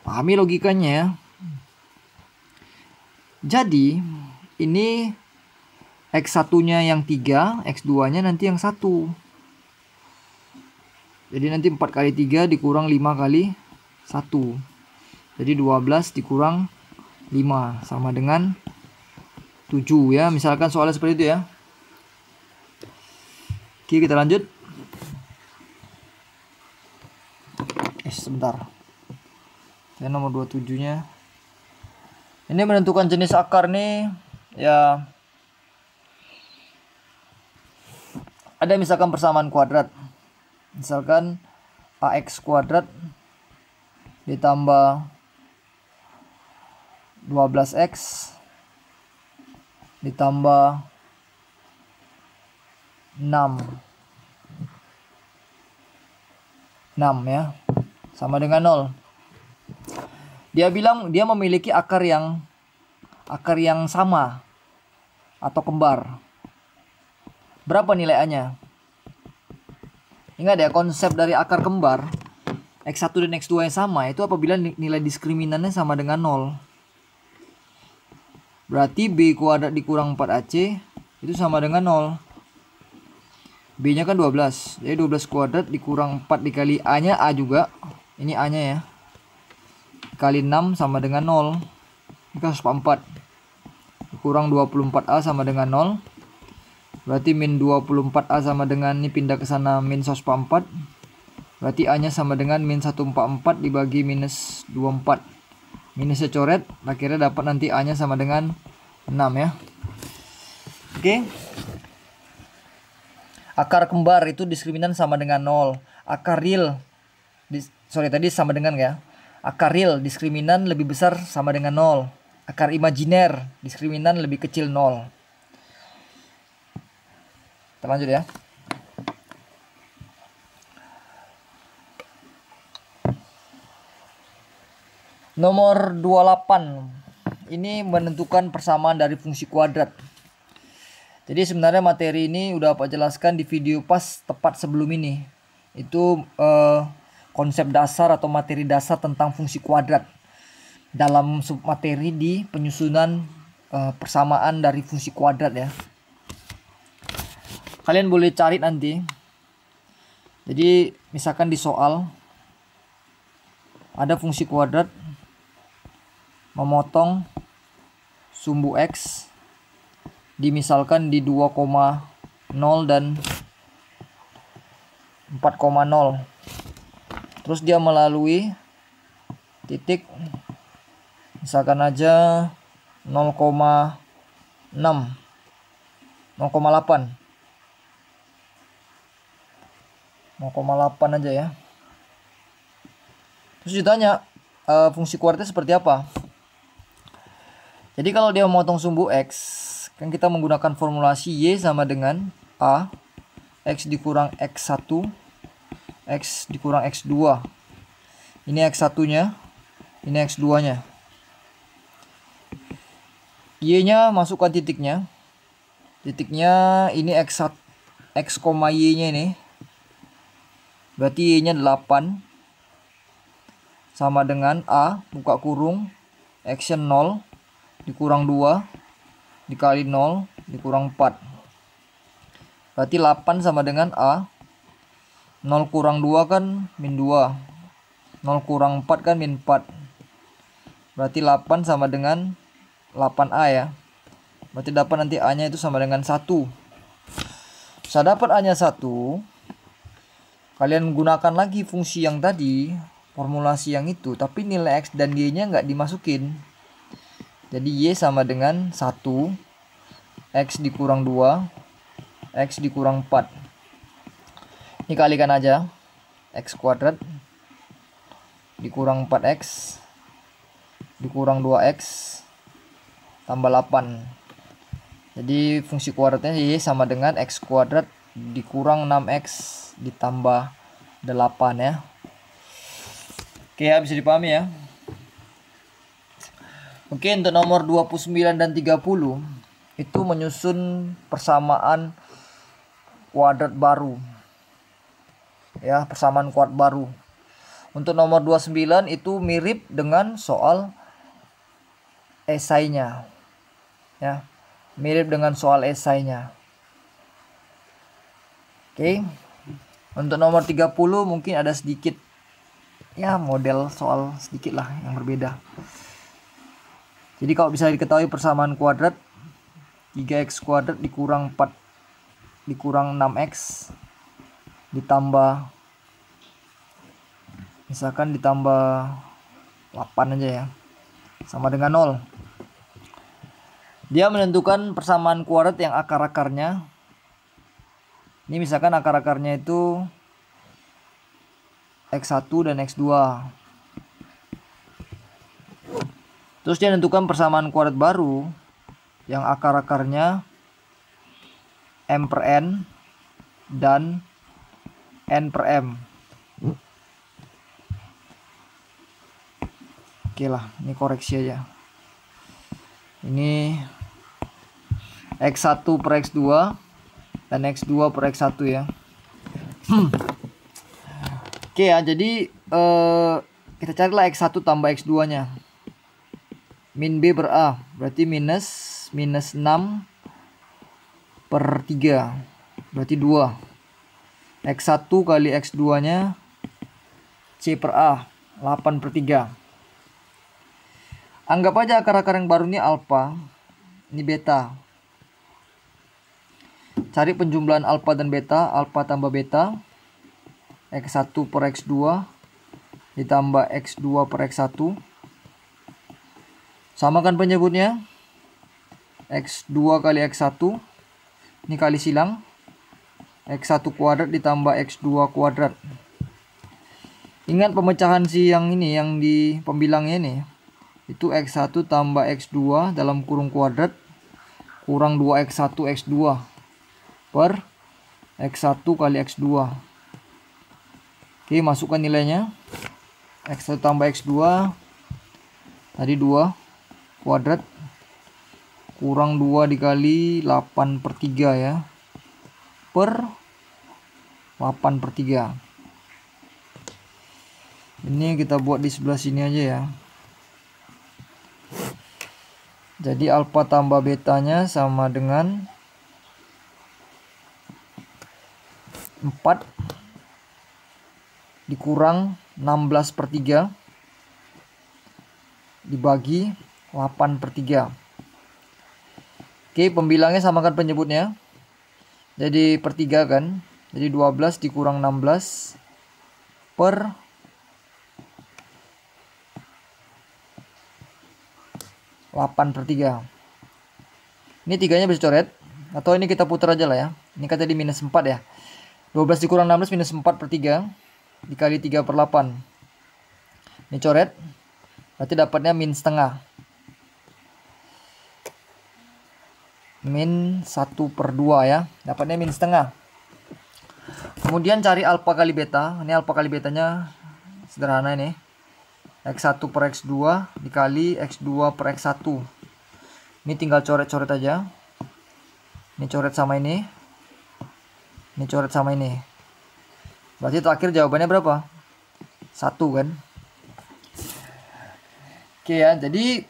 A: Pahami logikanya ya. Jadi ini X1-nya yang 3, X2-nya nanti yang 1. Jadi nanti 4 kali 3 dikurang 5 kali 1. Jadi 12 dikurang 5 sama dengan 7 ya. Misalkan soalnya seperti itu ya. Oke, kita lanjut. Sebentar. Ini nomor 27-nya. Ini menentukan jenis akar nih ya. Ada misalkan persamaan kuadrat. Misalkan AX kuadrat ditambah 12X ditambah 6 ya, sama dengan 0. Dia bilang dia memiliki akar yang sama atau kembar. Berapa nilainya? Ingat ya, konsep dari akar kembar X1 dan X2 yang sama itu apabila nilai diskriminannya sama dengan 0. Berarti B kuadrat dikurang 4AC itu sama dengan 0. B nya kan 12. Jadi 12 kuadrat dikurang 4 dikali A nya A juga. Ini A nya ya. Kali 6 sama dengan 0. Ini kan 144. Dikurang 24A sama dengan 0. Berarti min 24A sama dengan, ini pindah ke sana, min 144. Berarti A nya sama dengan min 144 dibagi minus 24. Minusnya coret, akhirnya dapat nanti A nya sama dengan 6 ya. Oke. Akar kembar itu diskriminan sama dengan 0. Akar real, tadi sama dengan ya. Akar real diskriminan lebih besar sama dengan 0. Akar imajiner diskriminan lebih kecil 0. Kita lanjut ya. Nomor 28. Ini menentukan persamaan dari fungsi kuadrat. Jadi sebenarnya materi ini udah Pak jelaskan di video pas tepat sebelum ini. Itu konsep dasar atau materi dasar tentang fungsi kuadrat. Dalam submateri di penyusunan persamaan dari fungsi kuadrat ya. Kalian boleh cari nanti. Jadi misalkan di soal ada fungsi kuadrat memotong sumbu X dimisalkan di 2,0 dan 4,0. Terus dia melalui titik misalkan aja 0,6 0,8 aja ya. Terus ditanya fungsi kuadratnya seperti apa. Jadi kalau dia memotong sumbu X, kan kita menggunakan formulasi Y sama dengan A X dikurang X1 X dikurang X2. Ini X1 nya, ini X2 nya. Y nya masukkan titiknya. Titiknya ini X1 X, Y nya ini. Berarti Y nya 8 sama dengan A buka kurung X nya 0 dikurang 2 dikali 0 dikurang 4. Berarti 8 sama dengan A. 0 kurang 2 kan min 2. 0 kurang 4 kan min 4. Berarti 8 sama dengan 8A ya. Berarti dapat nanti A nya itu sama dengan 1. Saya dapat A nya 1. Kalian gunakan lagi fungsi yang tadi, formulasi yang itu, tapi nilai X dan Y nya nggak dimasukin. Jadi Y sama dengan 1 X dikurang 2 X dikurang 4. Ini kalikan aja. X kuadrat dikurang 4X dikurang 2X tambah 8. Jadi fungsi kuadratnya Y sama dengan X kuadrat dikurang 6X ditambah 8 ya. Oke ya, bisa dipahami ya. Oke, untuk nomor 29 dan 30 itu menyusun persamaan kuadrat baru. Ya, persamaan kuadrat baru. Untuk nomor 29 itu mirip dengan soal esainya. Ya, mirip dengan soal esainya. Oke. Untuk nomor 30 mungkin ada sedikit ya model soal sedikit lah yang berbeda. Jadi kalau bisa diketahui persamaan kuadrat 3x kuadrat dikurang 4 dikurang 6x ditambah misalkan ditambah 8 aja ya sama dengan 0. Dia menentukan persamaan kuadrat yang akar-akarnya. Ini misalkan akar-akarnya itu x1 dan x2. Terus dia menentukan persamaan kuadrat baru yang akar-akarnya m per n dan n per m. Oke lah, ini koreksi aja. Ini x1 per x2 dan x2 per x1 ya. Oke ya, jadi kita carilah x1 tambah x2 nya. min B per A, berarti minus 6/3, berarti 2. X1 kali X2 nya C per A, 8/3. Anggap aja akar-akar yang baru ini alfa, ini beta. Cari penjumlahan alfa dan beta, alfa tambah beta, X1 per X2 ditambah X2 per X1. Samakan penyebutnya, X2 kali X1, ini kali silang, X1 kuadrat ditambah X2 kuadrat. Ingat pemecahan si yang ini, yang di pembilangnya ini, itu X1 tambah X2 dalam kurung kuadrat kurang 2X1 X2 per X1 kali X2. Oke, masukkan nilainya. X1 tambah X2 tadi 2 kuadrat kurang 2 dikali 8/3 ya, per 8/3. Ini kita buat di sebelah sini aja ya. Jadi alfa tambah betanya sama dengan 4 dikurang 16/3 dibagi 8/3. Oke, pembilangnya samakan penyebutnya. Jadi per 3 kan. Jadi 12 dikurang 16 per 8/3. Ini 3-nya bisa coret, atau ini kita putar aja lah ya. Ini kan tadi minus 4 ya. 12 dikurang 16 minus 4/3 dikali 3/8. Ini coret, berarti dapatnya min setengah. Min 1/2 ya, dapatnya min setengah. Kemudian cari alfa kali beta. Ini alfa kali betanya sederhana ini, X1 per X2 dikali X2 per X1. Ini tinggal coret-coret aja. Ini coret sama ini. Ini coret sama ini. Berarti terakhir jawabannya berapa? 1 kan? Oke ya, jadi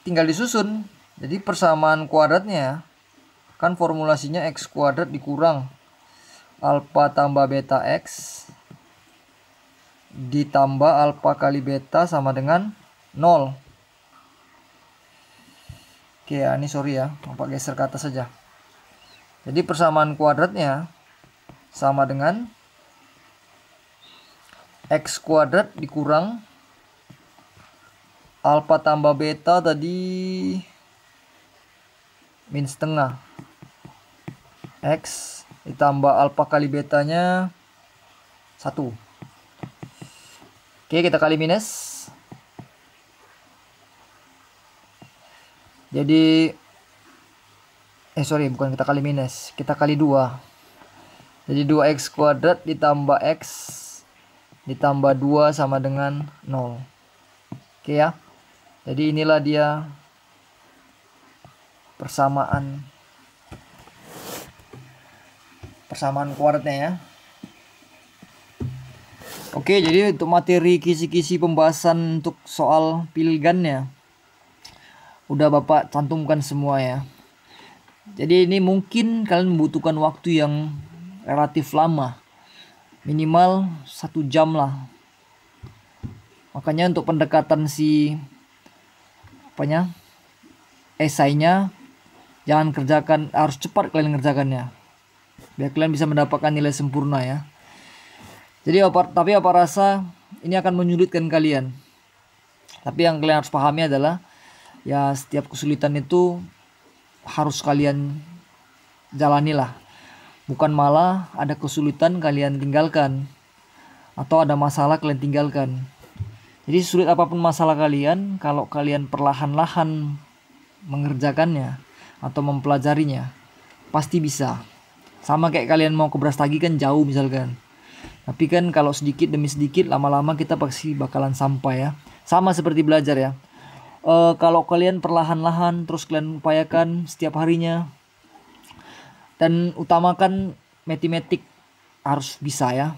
A: tinggal disusun. Jadi persamaan kuadratnya kan formulasinya X kuadrat dikurang alfa tambah beta X ditambah alfa kali beta sama dengan 0. Oke ya, ini sorry ya, Bapak geser ke atas saja. Jadi persamaan kuadratnya sama dengan X kuadrat dikurang alfa tambah beta tadi min setengah, X ditambah alfa kali betanya 1. Oke, kita kali minus. Jadi sorry, bukan kita kali minus, kita kali 2. Jadi 2x kuadrat ditambah x ditambah 2 sama dengan 0. Oke ya. Jadi inilah dia persamaan kuadratnya ya. Oke, jadi untuk materi kisi-kisi pembahasan untuk soal pilgannya udah Bapak cantumkan semua ya. Jadi ini mungkin kalian membutuhkan waktu yang relatif lama, minimal 1 jam lah. Makanya untuk pendekatan esainya jangan kerjakan, harus cepat kalian ngerjakannya biar kalian bisa mendapatkan nilai sempurna ya. Jadi tapi apa rasa ini akan menyulitkan kalian. Tapi yang kalian harus pahami adalah ya setiap kesulitan itu harus kalian jalanilah. Bukan malah ada kesulitan kalian tinggalkan atau ada masalah kalian tinggalkan. Jadi sulit apapun masalah kalian, kalau kalian perlahan-lahan mengerjakannya atau mempelajarinya, pasti bisa. Sama kayak kalian mau ke Brastagi kan jauh misalkan. Tapi kan kalau sedikit demi sedikit, lama-lama kita pasti bakalan sampai ya. Sama seperti belajar ya. Kalau kalian perlahan-lahan terus kalian upayakan setiap harinya, dan utamakan matematik harus bisa ya.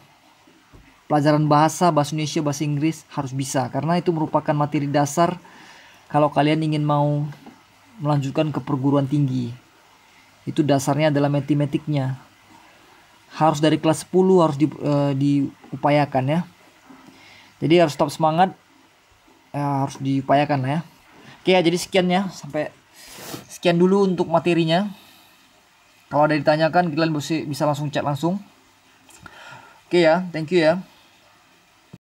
A: Pelajaran bahasa Indonesia, bahasa Inggris harus bisa, karena itu merupakan materi dasar kalau kalian ingin mau melanjutkan ke perguruan tinggi. Itu dasarnya adalah matematiknya. Harus dari kelas 10 harus diupayakan ya. Jadi harus tetap semangat. Harus diupayakan lah ya. Oke ya, jadi sekian ya. Sampai sekian dulu untuk materinya. Kalau ada ditanyakan, kalian bisa langsung chat langsung. Oke ya, thank you ya.